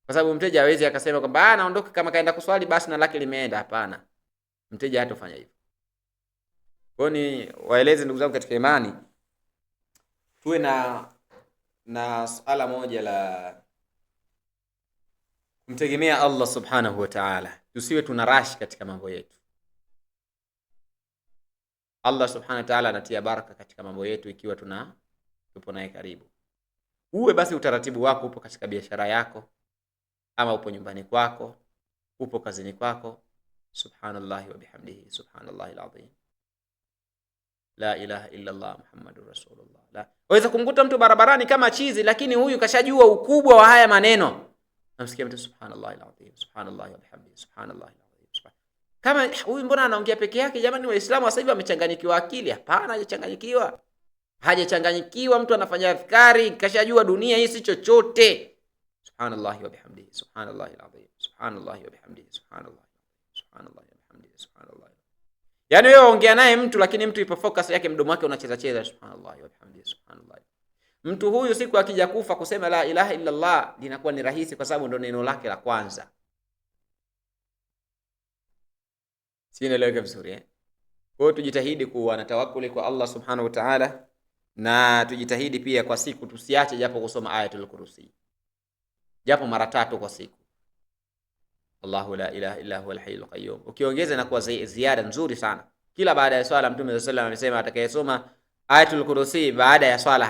Kwa sababu mteja hawezi akasema kwamba naondoka kama kaenda kuswali basi na laki limeenda. Hapana. Mteja hatofanya hivyo. Kwa ni waeleze ndugu zangu katika imani, tuwe na suala moja la kumtegemea Allah subhanahu wa ta'ala. Tusiwe tunarashi katika mambo yetu. Allah subhanahu wa ta'ala anatia baraka katika mambo yetu ikiwa tupo naye karibu. Uwe basi utaratibu wako upo katika biashara yako, ama upo nyumbani kwako, upo kazini kwako. Subhanallahi wa bihamdihi, subhanallahi alazim. La ilaha illa Allah Muhammadur Rasulullah. Waweza kumkuta mtu barabarani kama chizi, lakini huyu kashajua ukubwa wa haya maneno. Namsikia mtu subhanallahi alazim, subhanallahi wa bihamdihi, subhanallahi alazim. Kama huyu mbona anaongea peke yake? Jamani, Waislamu sasa hivi wamechanganyikiwa akili. Hapana, hajachanganyikiwa. Hajachanganyikiwa, mtu anafanya adhkari, kashajua dunia hii si chochote. Subhanallahi wa bihamdihi, subhanallahi alazim, subhanallahi wa bihamdihi, subhanallahi wa bihamdihi, subhanallah. Yani wewe ongea naye mtu, lakini mtu ipo focus yake, mdomo wake unacheza cheza subhanallahi wa bihamdihi, subhanallah. Mtu huyu siku akija kufa kusema la ilaha illa Allah linakuwa ni rahisi, kwa sababu ndo neno lake la kwanza. Sinaeleweka vizuri Kwa hiyo tujitahidi kuwa na tawakkuli kwa Allah subhanahu wa ta'ala, na tujitahidi pia kwa siku tusiache japo kusoma ayatul kursi japo mara 3 kwa siku. Allahu la ilaha illa huwal hayyul qayyum. Ukiongeza na kwa ziada nzuri sana. Kila baada ya swala Mtume sallallahu alayhi wasallam amesema atakayesoma ayatul kursi baada ya swala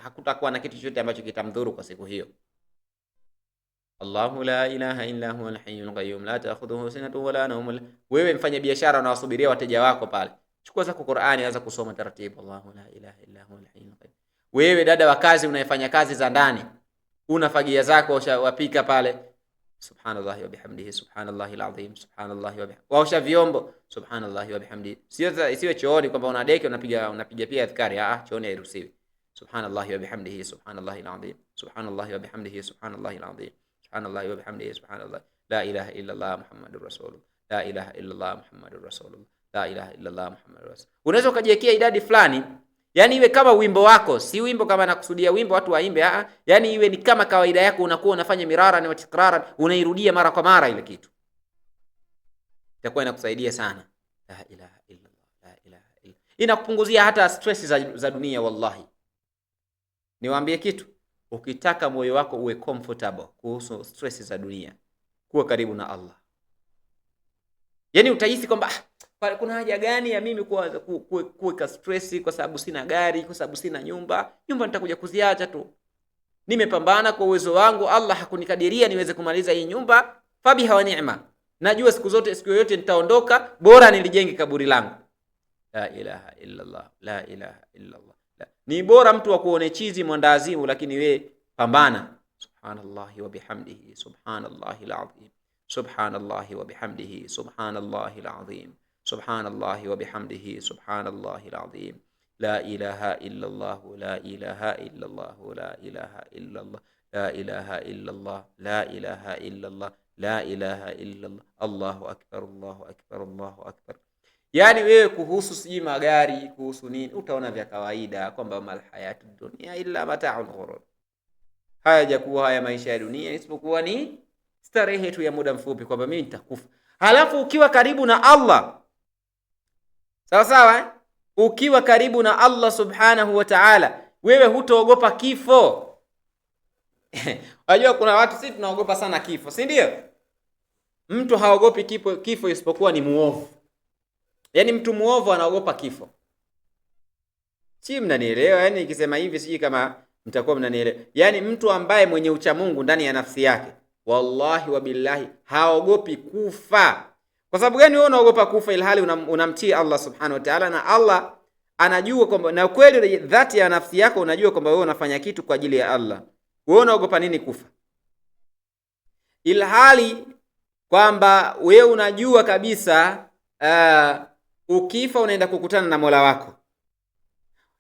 hakutakuwa na kitu chochote ambacho kitamdhuru kwa siku hiyo. Allahu la ilaha illa huwa al-hayyul qayyum la ta'khudhuhu sinatun wala nawm. Wewe mfanya biashara unawasubiria wateja wako pale, chukua zako Qur'ani, anza kusoma taratibu, Allahu la ilaha illa huwa al-hayyul qayyum. Wewe dada wa kazi unayefanya kazi za ndani, unafagia zako wapika pale, subhanallahi wa bihamdihi subhanallahi alazim subhanallahi wa bihamdihi, waosha vyombo subhanallahi wa bihamdihi. Sio chooni kwamba unadeki unapiga pia adhkari, chooni hairuhusiwi. Subhanallahi wa bihamdihi subhanallahi alazim subhanallahi wa bihamdihi subhanallahi alazim subhanallahi wa bihamdihi subhanallah, la ilaha illa Allah muhammadur rasulullah, la ilaha illa Allah muhammadur rasulullah, la ilaha illa Allah muhammadur rasul. Unaweza ukajiwekea idadi fulani, yani iwe kama wimbo wako, si wimbo kama nakusudia wimbo watu waimbe, yani iwe ni kama kawaida yako, unakuwa unafanya mirara na tikrara, unairudia mara kwa mara ile kitu, itakuwa inakusaidia sana. La ilaha illa Allah, la ilaha illa, inakupunguzia hata stress za dunia. Wallahi niwaambie kitu, ukitaka moyo wako uwe comfortable kuhusu stress za dunia, kuwa karibu na Allah. Yani utahisi kwamba kuna haja gani ya mimi kuweka stress kwa sababu sina gari, kwa sababu sina nyumba nitakuja kuziacha tu. Nimepambana kwa uwezo wangu, Allah hakunikadiria niweze kumaliza hii nyumba, fabiha wa ni'ma. Najua siku yoyote nitaondoka, bora nilijenge kaburi langu. La ilaha illa Allah, la ilaha illa Allah. Ni bora mtu akuone chizi mwandazimu, lakini we pambana. Subhanallahi wa bihamdihi subhanallahi alazim subhanallahi wa bihamdihi subhanallahi alazim subhanallahi wa bihamdihi subhanallahi alazim, la ilaha illa Allah, la ilaha illa Allah, la ilaha illa Allah, la ilaha illa Allah, la ilaha illa Allah, la ilaha illa Allah, Allahu akbar, Allahu akbar, Allahu akbar. Yani wewe kuhusu siji magari, kuhusu nini, utaona vya kawaida kwamba mal hayatu dunia illa mata'ul ghurur. Hayajakuwa haya maisha ya dunia isipokuwa ni starehe tu ya muda mfupi, kwamba mimi nitakufa. Halafu ukiwa karibu na Allah, sawa sawa, ukiwa karibu na Allah subhanahu wa ta'ala, wewe hutaogopa kifo. Unajua kuna watu sisi tunaogopa sana kifo, si ndio? Mtu haogopi kifo isipokuwa ni muovu. Yani mtu muovu anaogopa kifo. Si mnanielewa? Yani nikisema hivi siji kama mtakuwa mnanielewa. Yani mtu ambaye mwenye ucha Mungu ndani ya nafsi yake, wallahi wa billahi, haogopi kufa. Kwa sababu gani wewe unaogopa kufa ilhali unamtii Allah subhanahu wa ta'ala, na Allah anajua kwamba, na kweli dhati ya nafsi yako unajua kwamba wewe unafanya kitu kwa ajili ya Allah. Wewe unaogopa nini kufa? Ilhali kwamba wewe unajua kabisa ukifa unaenda kukutana na Mola wako.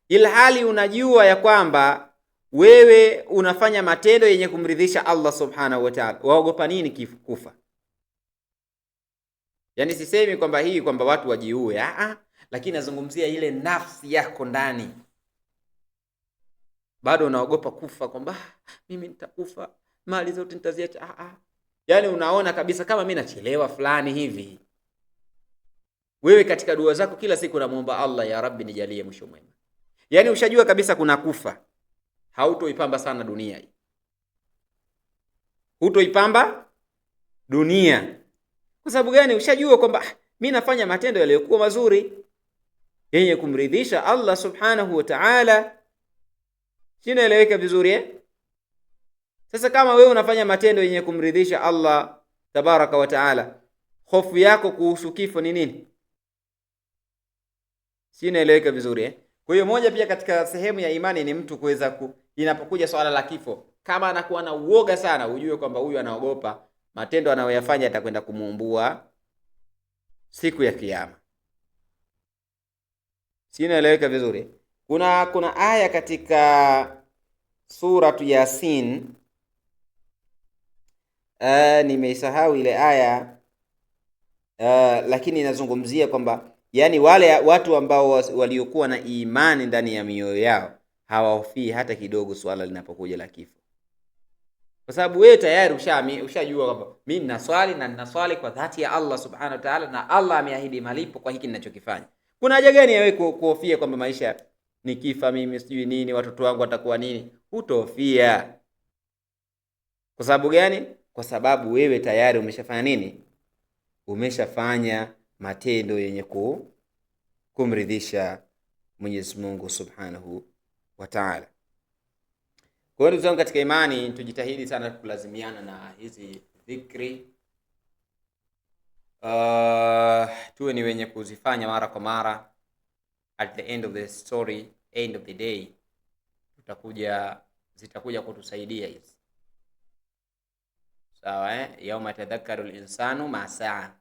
Ilhali unajua ya kwamba wewe unafanya matendo yenye kumridhisha Allah subhanahu wa ta'ala. Waogopa nini kufa? Yani sisemi kwamba hii kwamba watu wajiue, lakini nazungumzia ile nafsi yako ndani. Bado unaogopa kufa kwamba mimi nitakufa, mali zote nitaziacha. Yani unaona kabisa kama mimi nachelewa fulani hivi. Wewe katika dua zako kila siku unamuomba Allah, ya Rabbi nijalie mwisho mwema. Yani ushajua kabisa kuna kufa. Hautoipamba sana dunia hii. Hutoipamba dunia. Kwa sababu gani? Ushajua kwamba mimi nafanya matendo yaliyokuwa mazuri yenye kumridhisha Allah subhanahu wa ta'ala. Sinaeleweka vizuri Sasa kama wewe unafanya matendo yenye kumridhisha Allah tabaraka wa ta'ala, hofu yako kuhusu kifo ni nini? Sinaeleweka vizuri Kwa hiyo moja pia katika sehemu ya imani ni mtu kuweza inapokuja swala la kifo, kama anakuwa na uoga sana, ujue kwamba huyu anaogopa matendo anayoyafanya atakwenda kumuumbua siku ya kiyama. Sinaeleweka vizuri. Kuna aya katika suratu Yasin, nimeisahau ile aya, lakini inazungumzia kwamba yani wale watu ambao waliokuwa na imani ndani ya mioyo yao hawahofii hata kidogo swala linapokuja la kifo. Kwa sababu wewe tayari ushajua kwamba mimi ninaswali kwa dhati ya Allah subhanahu wa ta'ala, na Allah ameahidi malipo kwa hiki ninachokifanya. Kuna haja gani ya wewe kuhofia kwamba maisha nikifa mimi sijui nini, watoto wangu watakuwa nini? Hutofia. Kwa sababu gani? Kwa sababu wewe tayari umeshafanya nini? Umeshafanya matendo yenye kumridhisha Mwenyezi Mungu subhanahu wa ta'ala. Kwa hiyo ndugu zangu katika imani, tujitahidi sana kulazimiana na hizi dhikri. Tuwe ni wenye kuzifanya mara kwa mara. At the end of the story, end of the day, zitakuja kutusaidia hizi. Sawa yauma tadhakkaru al-insanu ma saa,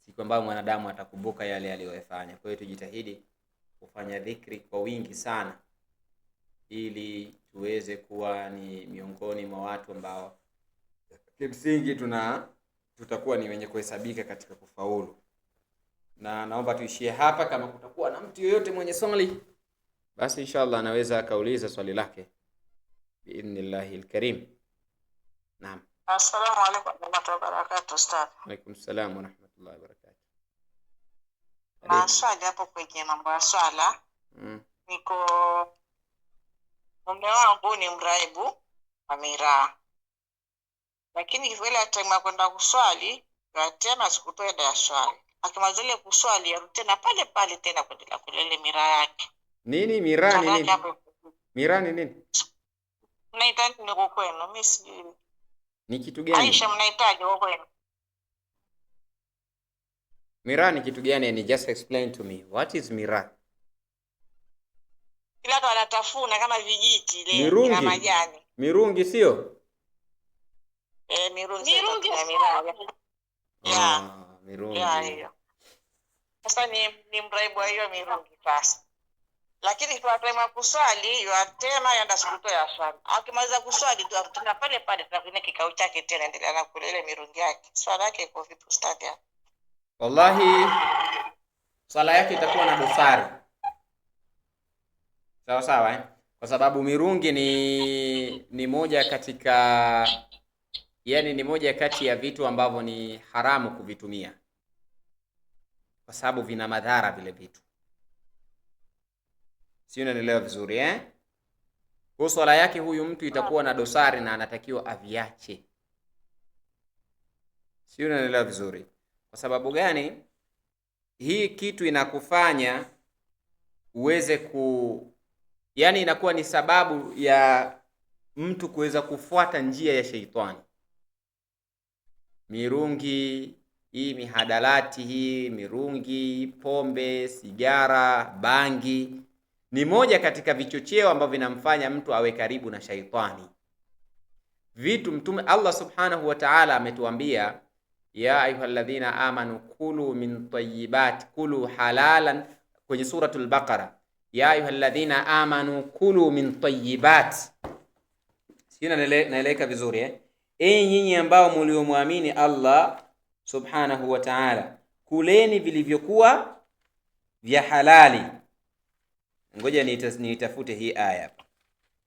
siku ambayo mwanadamu atakumbuka yale aliyofanya. Kwa hiyo tujitahidi kufanya dhikri kwa wingi sana, ili tuweze kuwa ni miongoni mwa watu ambao kimsingi tutakuwa ni wenye kuhesabika katika kufaulu. Na naomba tuishie hapa. Kama kutakuwa na mtu yoyote mwenye swali, basi inshallah anaweza akauliza swali lake biidhnillahil karim. Naam. Assalamu alaykum wa rahmatullahi wa barakatuh ustaz. Alaykum salaam wa rahmatullahi wa barakatuh. Na swali hapo kwenye mambo ya swala. Niko mume wangu ni mraibu wa miraa. Lakini vile atema kwenda kuswali, tena sikutoa ya swali. Akimaliza ile kuswali arudi tena pale pale tena kuendelea kulele miraa yake. Nini miraa ni nini? Miraa ni nini? Mnahitaji niko kwenu, mimi sijui. Ni kitu gani? Aisha, mnahitaji huko kwenu. Miraa ni kitu gani? Ni just explain to me. What is miraa? Kila watu wanatafuna kama vijiti ile na majani. Mirungi sio? Mirungi na miraa. Mirungi. Yeah. Sasa ni mraibu hiyo mirungi sasa. Lakini kwa time kuswali yatema yanda sikuto ya swali. Akimaliza kuswali tu tuna pale pale tunakuna kikao chake tena endelea na kulele mirungi yake. Swala yake iko vipi ustadi? Wallahi swala yake itakuwa na dosari. Sawa sawa Kwa sababu mirungi ni moja katika ni moja kati ya vitu ambavyo ni haramu kuvitumia, kwa sababu vina madhara vile vitu. Si unanielewa vizuri Kwa swala yake huyu mtu itakuwa na dosari na anatakiwa aviache. Si unanielewa vizuri? Kwa sababu gani? Hii kitu inakufanya uweze inakuwa ni sababu ya mtu kuweza kufuata njia ya sheitani. Mirungi hii, mihadalati hii, mirungi, pombe, sigara, bangi ni moja katika vichocheo ambavyo vinamfanya mtu awe karibu na shaitani. Vitu Mtume Allah Subhanahu wa Ta'ala ametuambia, ya ayyuhalladhina amanu kulu min tayyibat, kulu halalan, kwenye suratul Baqara. Ya ayyuhalladhina amanu kulu min tayyibat. Sina naeleka vizuri nyinyi ambao mliomwamini Allah Subhanahu wa Ta'ala, kuleni vilivyokuwa vya halali. Ngoja nitafute hii aya.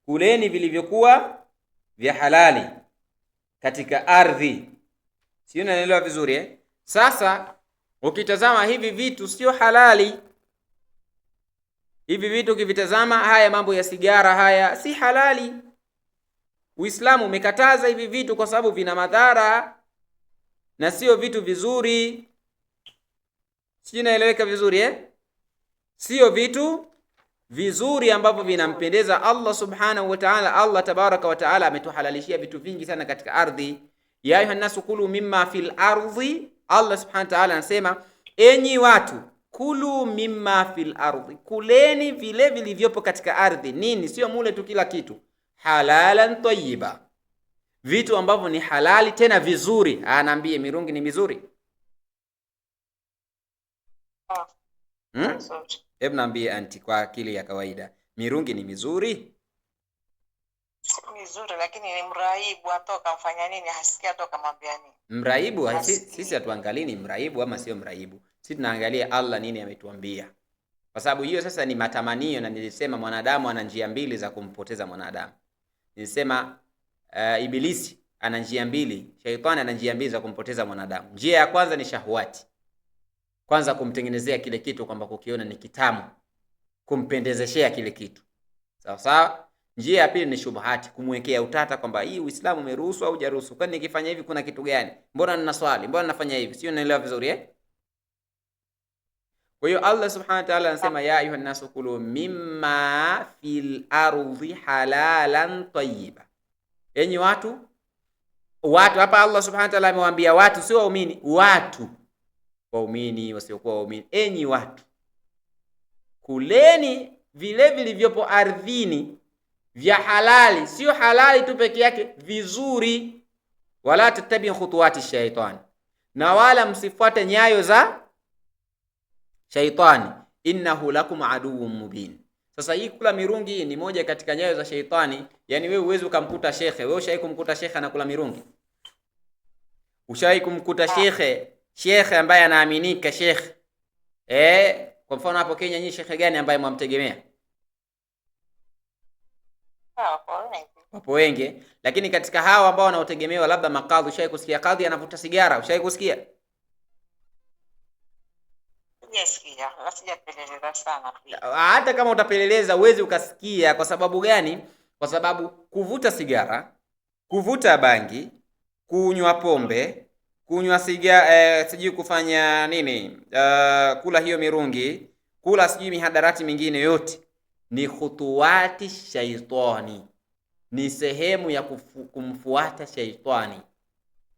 Kuleni vilivyokuwa vya halali katika ardhi. Sio, unaelewa vizuri Sasa ukitazama hivi vitu sio halali. Hivi vitu ukivitazama, haya mambo ya sigara haya si halali. Uislamu umekataza hivi vitu kwa sababu vina madhara na sio vitu vizuri. Sio, naeleweka vizuri Sio vitu vizuri ambavyo vinampendeza Allah Subhanahu wa Ta'ala. Allah Tabaraka wa Ta'ala ametuhalalishia vitu vingi sana katika ardhi. Ya ayuha nasu kulu mimma fil ardhi. Allah Subhanahu wa Ta'ala anasema, enyi watu, kulu mimma fil ardhi, kuleni vile vilivyopo katika ardhi. Nini? Sio mule tu kila kitu. Halalan tayyiba, vitu ambavyo ni halali tena vizuri. Anaambie mirungi ni mizuri? Hebu naambie anti, kwa akili ya kawaida, mirungi ni mizuri? Si mizuri, lakini ni mraibu, atoka mfanya nini? Hasikia toka mwambia nini? Mraibu sisi hatuangalii ni mraibu ama sio mraibu. Sisi tunaangalia Allah nini ametuambia. Kwa sababu hiyo sasa ni matamanio, na nilisema mwanadamu ana njia mbili za kumpoteza mwanadamu. Nilisema Ibilisi ana njia mbili, shaitani ana njia mbili za kumpoteza mwanadamu. Njia ya kwanza ni shahwati. Kwanza kumtengenezea kile kitu kwamba kukiona ni kitamu, kumpendezeshea kile kitu. Sawa sawa? Njia ya pili ni shubahati, kumwekea utata kwamba hii Uislamu umeruhusu au hujaruhusu. Kwani nikifanya hivi kuna kitu gani? Mbona nina swali? Mbona nafanya hivi? Sio, naelewa vizuri Kwa hiyo Allah Subhanahu wa Ta'ala anasema, ya ayuhan nasu kulu mimma fil ardhi halalan tayyiba, Enyi watu hapa Allah subhanahu wa ta'ala amewaambia watu, sio waumini, watu. Waumini, wasiokuwa waumini. Enyi watu, kuleni vile vilivyopo ardhini vya halali, sio halali tu peke yake, vizuri. Wala tattabi khutuwati shaitani, na wala msifuate nyayo za shaitani. Innahu lakum aduwwun mubin. Sasa hii kula mirungi ni moja katika nyayo za shaitani. Yani wewe uwezi ukamkuta shekhe. Wewe ushawahi kumkuta shekhe anakula mirungi? Ushawahi kumkuta shekhe ambaye anaaminika shekhe? Kwa mfano hapo Kenya, nyinyi shekhe gani ambaye mwamtegemea? Wapo wengi, lakini katika hao ambao wanaotegemewa labda makadhi, ushawahi kusikia kadhi anavuta sigara? Ushawahi kusikia? Yes, sijapeleleza sana pia. Hata kama utapeleleza uwezi ukasikia. Kwa sababu gani? Kwa sababu kuvuta sigara, kuvuta bangi, kunywa pombe, kunywa sigara, sijui kufanya nini, kula hiyo mirungi, kula sijui mihadarati mingine, yote ni khutuwati shaitani, ni sehemu ya kumfuata shaitani.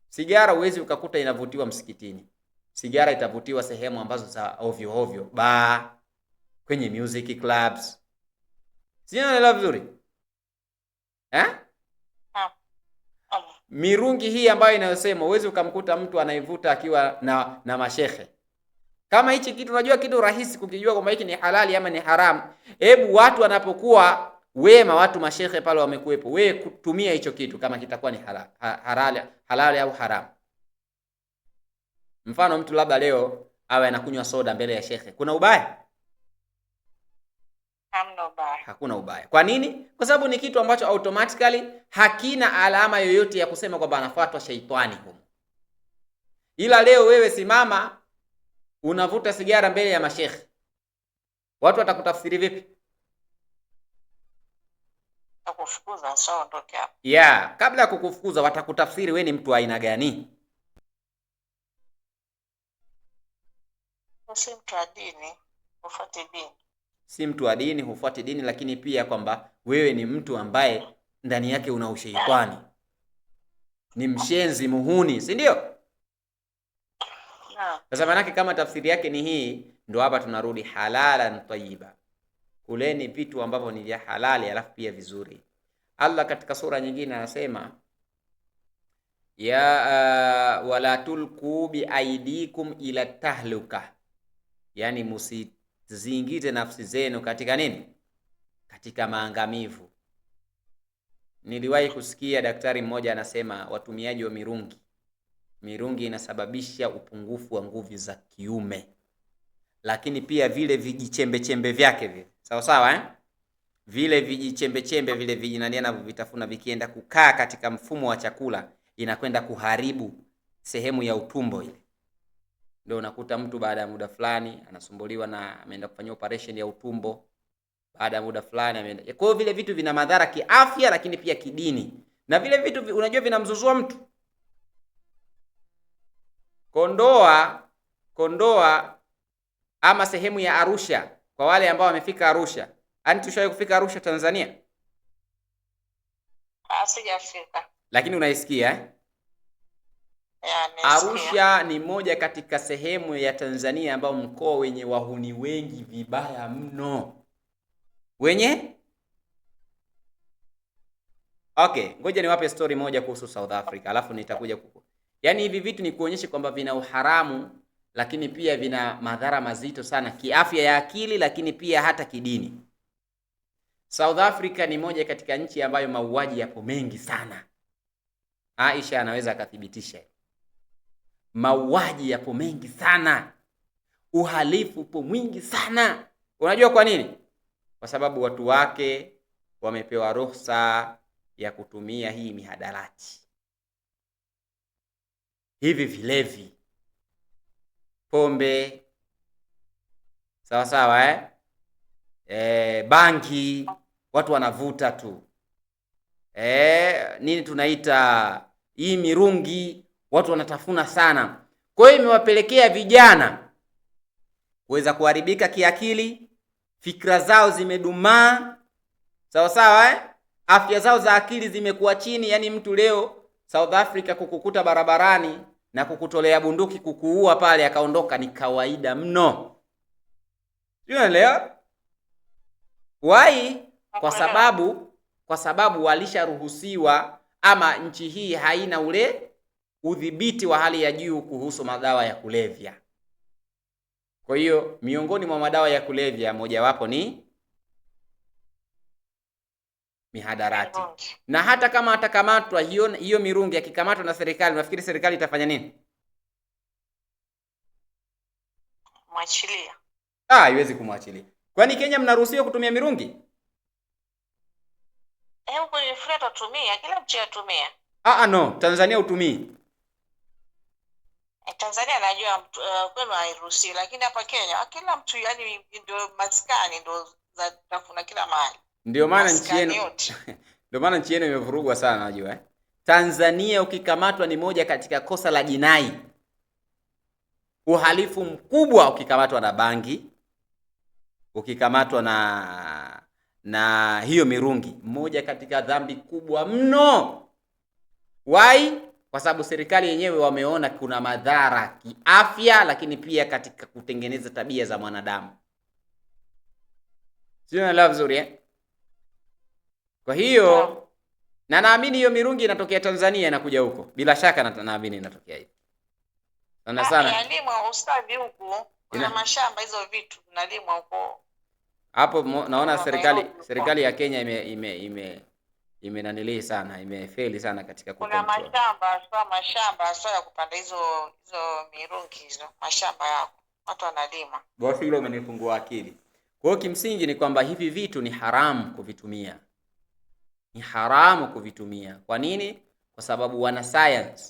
Sigara uwezi ukakuta inavutiwa msikitini. Sigara itavutiwa sehemu ambazo za ovyo ovyo, kwenye music clubs. Sio, unaelewa vizuri? Mirungi hii ambayo inayosema uwezi ukamkuta mtu anaivuta akiwa na mashehe. Kama hichi kitu unajua kitu rahisi kukijua kwamba hiki ni halali ama ni haramu. Hebu watu wanapokuwa wema, watu mashehe pale wamekuepo, wewe kutumia hicho kitu kama kitakuwa ni halali au haramu. Mfano mtu labda leo awe anakunywa soda mbele ya shekhe, kuna ubaya? Hamna ubaya. Hakuna ubaya. Kwa nini? Kwa sababu ni kitu ambacho automatically hakina alama yoyote ya kusema kwamba anafuatwa shaitani huko. Ila leo wewe simama unavuta sigara mbele ya mashekhe, watu watakutafsiri vipi? Kukufukuza sawa, ndoke hapo. Kabla ya kukufukuza watakutafsiri wewe ni mtu wa aina gani? Si mtu wa dini, hufuati dini. Si mtu wa dini, hufuati dini, lakini pia kwamba wewe ni mtu ambaye ndani yake una ushaitani. Ni mshenzi, muhuni, si ndio? Sasa manake kama tafsiri yake ni hii, ndo hapa tunarudi halalan tayyiba. Kuleni vitu ambavyo ni vya halali alafu pia vizuri. Allah katika sura nyingine anasema wala tulku bi aidikum ila tahluka, yani msizingize nafsi zenu katika nini? Katika maangamivu. Niliwahi kusikia daktari mmoja anasema watumiaji wa mirungi inasababisha upungufu wa nguvu za kiume, lakini pia vile vijichembe vyake vile, sawa vile vijichembe vile vijinania vitafuna vikienda kukaa katika mfumo wa chakula, inakwenda kuharibu sehemu ya utumbo ile. Ndio unakuta mtu baada ya muda fulani anasumbuliwa na ameenda kufanyia operation ya utumbo, baada ya muda fulani ameenda. Kwa hiyo vile vitu vina madhara kiafya, lakini pia kidini, na vile vitu unajua vinamzuzua mtu. Kondoa ama sehemu ya Arusha, kwa wale ambao wamefika Arusha. Tushawahi kufika Arusha Tanzania? Sijafika. Lakini unaisikia Arusha ni moja katika sehemu ya Tanzania ambao mkoa wenye wahuni wengi vibaya mno. Ngoja niwape story moja kuhusu South Africa, alafu nitakuja yaani hivi vitu ni kuonyesha kwamba vina uharamu, lakini pia vina madhara mazito sana kiafya ya akili, lakini pia hata kidini. South Africa ni moja katika nchi ambayo mauaji yapo mengi sana. Aisha anaweza akathibitisha. Mauaji yapo mengi sana. Uhalifu upo mwingi sana. Unajua kwa nini? Kwa sababu watu wake wamepewa ruhusa ya kutumia hii mihadarati. Hivi vilevi. Pombe. Sawa bangi, watu wanavuta tu. Nini tunaita hii mirungi, watu wanatafuna sana. Kwa hiyo imewapelekea vijana kuweza kuharibika kiakili, fikra zao zimedumaa. Sawa afya zao za akili zimekuwa chini. Yani mtu leo South Africa kukukuta barabarani na kukutolea bunduki kukuua pale akaondoka ni kawaida mno. Unaelewa? Why? Kwa sababu walisharuhusiwa, ama nchi hii haina ule udhibiti wa hali ya juu kuhusu madawa ya kulevya. Kwa hiyo miongoni mwa madawa ya kulevya mojawapo ni mihadarati. Na hata kama atakamatwa hiyo mirungi, akikamatwa na serikali, unafikiri serikali itafanya nini? Mwachilia. Haiwezi kumwachilia. Kwani Kenya mnaruhusiwa kutumia mirungi? Huko ni free tutumia, kila mtu yatumia. No, Tanzania utumii. Tanzania najua kwenu hairuhusiwi, lakini hapa Kenya kila mtu, yani ndio maskani ndio za tafuna kila mahali. Ndio maana nchi yenu imevurugwa sana, unajua Tanzania ukikamatwa ni moja katika kosa la jinai. Uhalifu mkubwa ukikamatwa na bangi, ukikamatwa na hiyo mirungi, moja katika dhambi kubwa mno. Why? Kwa sababu serikali yenyewe wameona kuna madhara kiafya, lakini pia katika kutengeneza tabia za mwanadamu. Sio na love vizuri Kwa hiyo na naamini hiyo mirungi inatokea Tanzania inakuja huko. Bila shaka naamini inatokea hivi. Sana. Inalimwa ustadi huko. Kuna mashamba hizo vitu zinalimwa huko. Hapo naona serikali ya Kenya imenanilii sana, imefeli sana katika kucontrol. Kuna mashamba ya kupanda hizo mirungi hizo. Mashamba yako. Watu wanalima. Bosi, hilo umenifungua akili. Kwa hiyo kimsingi ni kwamba hivi vitu ni haramu kuvitumia. Ni haramu kuvitumia. Kwa nini? Kwa sababu wana science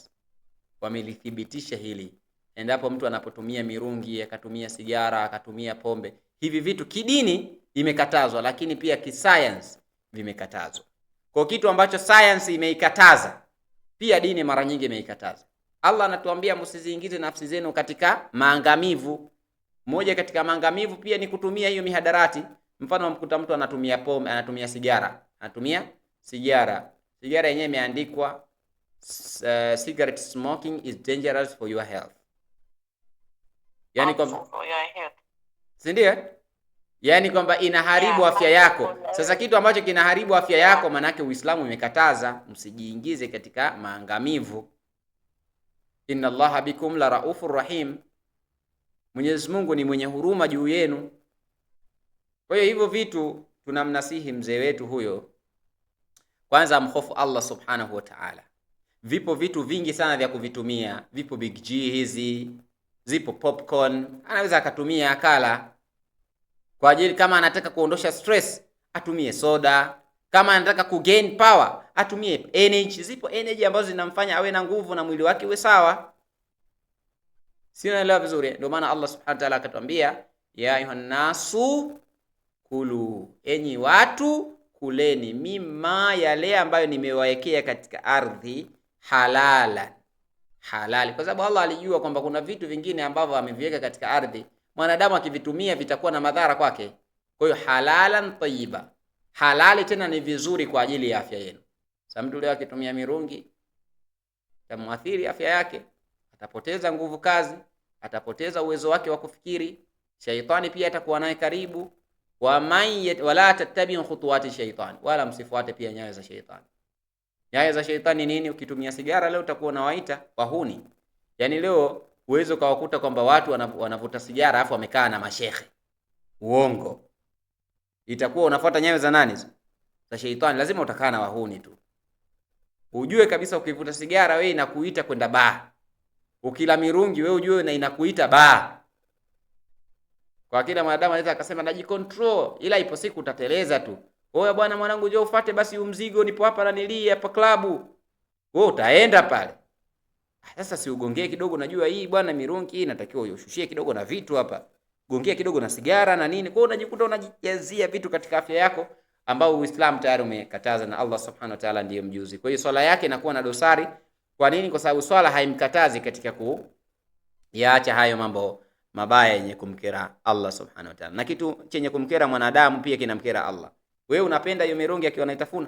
wamelithibitisha hili. Endapo mtu anapotumia mirungi, akatumia sigara, akatumia pombe, hivi vitu kidini imekatazwa, lakini pia kiscience vimekatazwa. Kwa kitu ambacho science imeikataza, pia dini mara nyingi imeikataza. Allah anatuambia msiziingize nafsi zenu katika maangamivu. Moja katika maangamivu pia ni kutumia hiyo mihadarati. Mfano mkuta mtu anatumia pombe, anatumia sigara. Sigara yenyewe imeandikwa cigarette smoking is dangerous for your health. Yani kwamba sindio? Yani kwamba inaharibu afya yako. Sasa kitu ambacho kinaharibu afya yako, manake Uislamu umekataza msijiingize katika maangamivu. Inna Allaha bikum la raufur rahim. Mwenyezi Mungu ni mwenye huruma juu yenu. Kwa hiyo hivyo vitu tunamnasihi mzee wetu huyo, kwanza amhofu Allah subhanahu wa ta'ala. Vipo vitu vingi sana vya kuvitumia. Vipo Big G hizi, zipo popcorn, anaweza akatumia akala. Kwa ajili kama anataka kuondosha stress, atumie soda. Kama anataka kugain power, atumie energy. Zipo energy ambazo zinamfanya awe na nguvu na mwili wake uwe sawa. Sio, naelewa vizuri? Ndio maana Allah subhanahu wa ta'ala akatuambia, ya ayuhan nasu kulu, enyi watu kuleni, mima yale ambayo nimewaekea katika ardhi, halali. Kwa sababu Allah alijua kwamba kuna vitu vingine ambavyo ameviweka katika ardhi, mwanadamu akivitumia vitakuwa na madhara kwake. Kwa hiyo halalan tayyiba, halali tena ni vizuri kwa ajili ya afya yenu. Sasa mtu leo akitumia mirungi itamuathiri afya yake, atapoteza nguvu kazi, atapoteza uwezo wake wa kufikiri. Shaitani pia atakuwa naye karibu. Wala tattabi'u khutuwati shaitani, wala msifuate pia nyayo za shaitani. Nyayo za shaitani nini? Ukitumia sigara leo utakuwa unawaita wahuni. Yani leo uwezo kawakuta kwamba watu wanavuta sigara afu wamekaa na mashehe. Uongo. Itakuwa unafuata nyayo za nani? Za shaitani. Lazima utakaa na wahuni tu. Ujue kabisa ukivuta sigara wewe inakuita kwenda baa. Ukila mirungi wewe ujue na inakuita baa. Kwa kila mwanadamu anaweza akasema najicontrol, ila ipo siku utateleza tu. Oya bwana mwanangu, njoo ufuate basi umzigo, nipo hapa na nilia hapa klabu. Wewe utaenda pale. Sasa si ugongee kidogo, najua hii bwana mirungi hii inatakiwa ushushie kidogo na vitu hapa. Gongea kidogo na sigara na nini. Kwa hiyo unajikuta unajijazia vitu katika afya yako ambao Uislamu tayari umekataza, na Allah subhanahu wa ta'ala ndiye mjuzi. Kwa hiyo swala yake inakuwa na dosari. Kwa nini? Kwa sababu swala haimkatazi katika yaacha hayo mambo mabaya yenye kumkera Allah subhanahu wa ta'ala. Na kitu chenye kumkera mwanadamu pia kinamkera Allah. Wewe unapenda hiyo mirungi akiwa anaitafuna?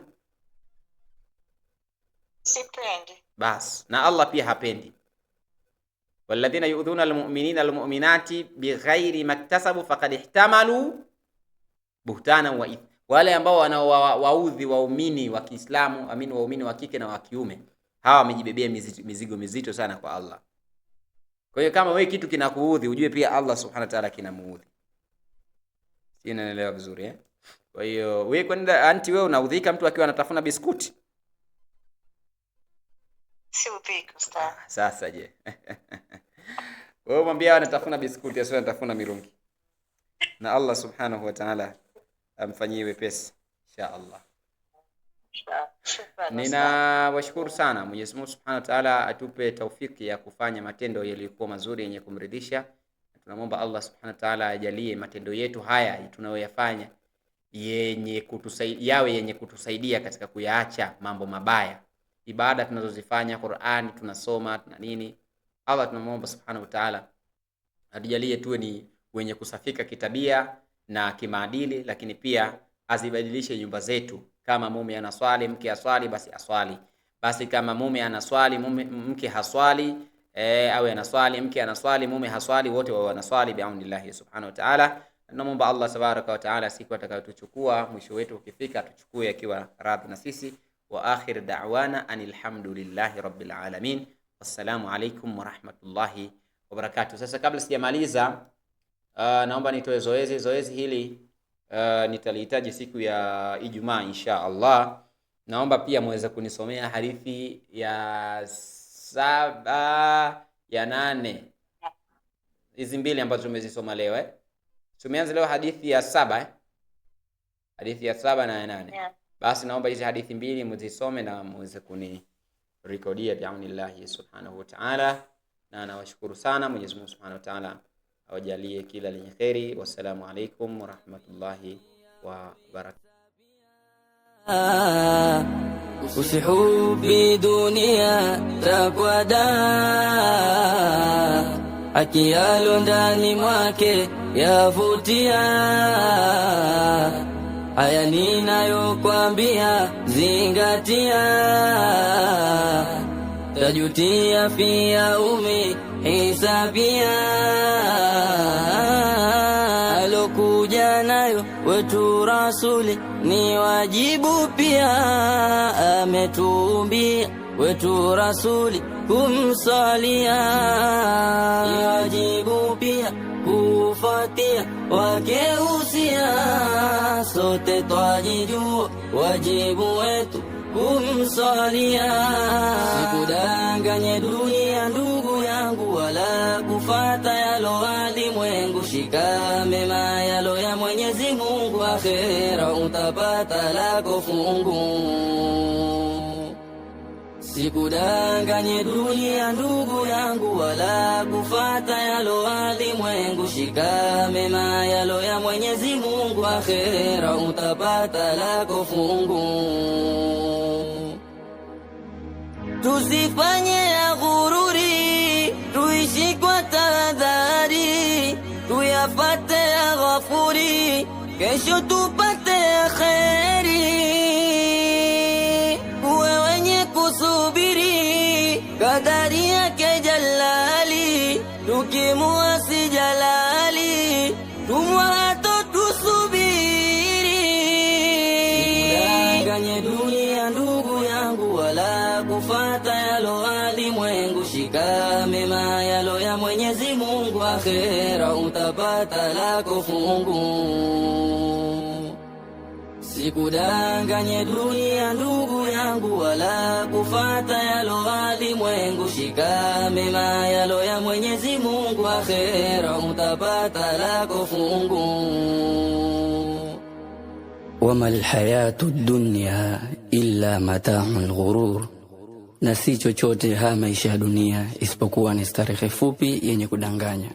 Sipendi. Bas, na Allah pia hapendi. Walladhina yu'dhuna almu'minina almu'minati bighairi maktasabu faqad ihtamalu buhtana wa ithma. Wale ambao wanawaudhi waumini wa Kiislamu, waumini wa kike na wa kiume, hawa wamejibebea mizigo mizito sana kwa Allah. Kwa hiyo kama wewe kitu kinakuudhi, ujue pia Allah subhanahu wa ta'ala kinamuudhi. Sina naelewa vizuri eh? Kwa hiyo wewe kwenda wewe unaudhika mtu akiwa anatafuna biskuti? Si upiki ustaz. Sasa je. Wewe mwambie anatafuna biskuti, asio anatafuna mirungi. Na Allah subhanahu wa ta'ala amfanyie wepesi insha Allah. Ninawashukuru sana. Mwenyezi Mungu Subhanahu wa Ta'ala atupe taufiki ya kufanya matendo yaliyokuwa mazuri yenye kumridhisha. Tunamwomba Allah Subhanahu wa Ta'ala ajalie matendo yetu haya tunayoyafanya yenye kutusaidia katika kuyaacha mambo mabaya. Ibada tunazozifanya, Qur'an tunasoma, tuna nini? Allah tunamwomba Subhanahu wa Ta'ala atujalie tuwe ni wenye kusafika kitabia na kimaadili, lakini pia azibadilishe nyumba zetu. Kama mume anaswali, mke aswali, basi aswali. Basi kama mume anaswali, mke haswali, awe anaswali, mke anaswali, mume haswali, wote wao wanaswali bi'aunillahi subhanahu wa ta'ala. Tunaomba Allah tabaraka wa ta'ala siku atakayotuchukua, mwisho wetu ukifika, tuchukue akiwa radhi na sisi. Wa akhir da'wana anil hamdulillahi rabbil alamin. Wassalamu alaykum wa rahmatullahi wa barakatuh. Sasa kabla sijamaliza, naomba nitoe zoezi hili nitalihitaji siku ya Ijumaa insha Allah. Naomba pia muweze kunisomea hadithi ya 7 ya 8. Hizi mbili ambazo tumezisoma leo Tumeanza leo hadithi ya 7 Hadithi ya 7 na ya 8. Yeah. Basi naomba hizi hadithi mbili muzisome na muweze kunirekodia bi'aunillahi subhanahu wa ta'ala. Na nawashukuru sana. Mwenyezi Mungu Subhanahu wa Ta'ala awajalie kila lenye kheri. Wassalamu alaikum wa rahmatullahi wa barakatuh. Usihubi dunia takwada, akiyalo ndani mwake yavutia. Haya ninayokuambia zingatia, tajutia pia umehisabia. Alokuja nayo wetu rasuli ni wajibu pia, ametuumbia wetu rasuli kumsalia. Ni wajibu pia kufuatia wakeusia, sote twajijua wajibu wetu kumsalia. Sikudanganye dunia ndugu yangu, wala kufata yalo walimwengu. Shika mema yalo ya Mwenyezi Mungu, akhera utapata lako fungu. Sikudanganye dunia ndugu yangu, wala kufata yalo walimwengu. Shika mema yalo ya Mwenyezi Mungu, akhera utapata lako fungu. Tusifanye ya ghururi, tuishi kwa tahadhari, tuyapate ya Ghafuri, kesho tupate ya kheri. Uwe wenye kusubiri kadari yake Jalali, tukimuasi Jalali tumwato tusubiri. Sikudanganye dunia ndugu yangu, wala kufata yalo walimwengu. Shika mema yalo ya Mwenyezi Mungu, akhera utapata lako fungu. Sikudanganye dunia ndugu yangu, wala kufata yalo walimwengu. Shika mema yalo ya Mwenyezi Mungu, akhera utapata lako fungu. Wama alhayatu dunya illa mata'ul ghurur, na si chochote haya maisha ya dunia isipokuwa ni starehe fupi yenye kudanganya.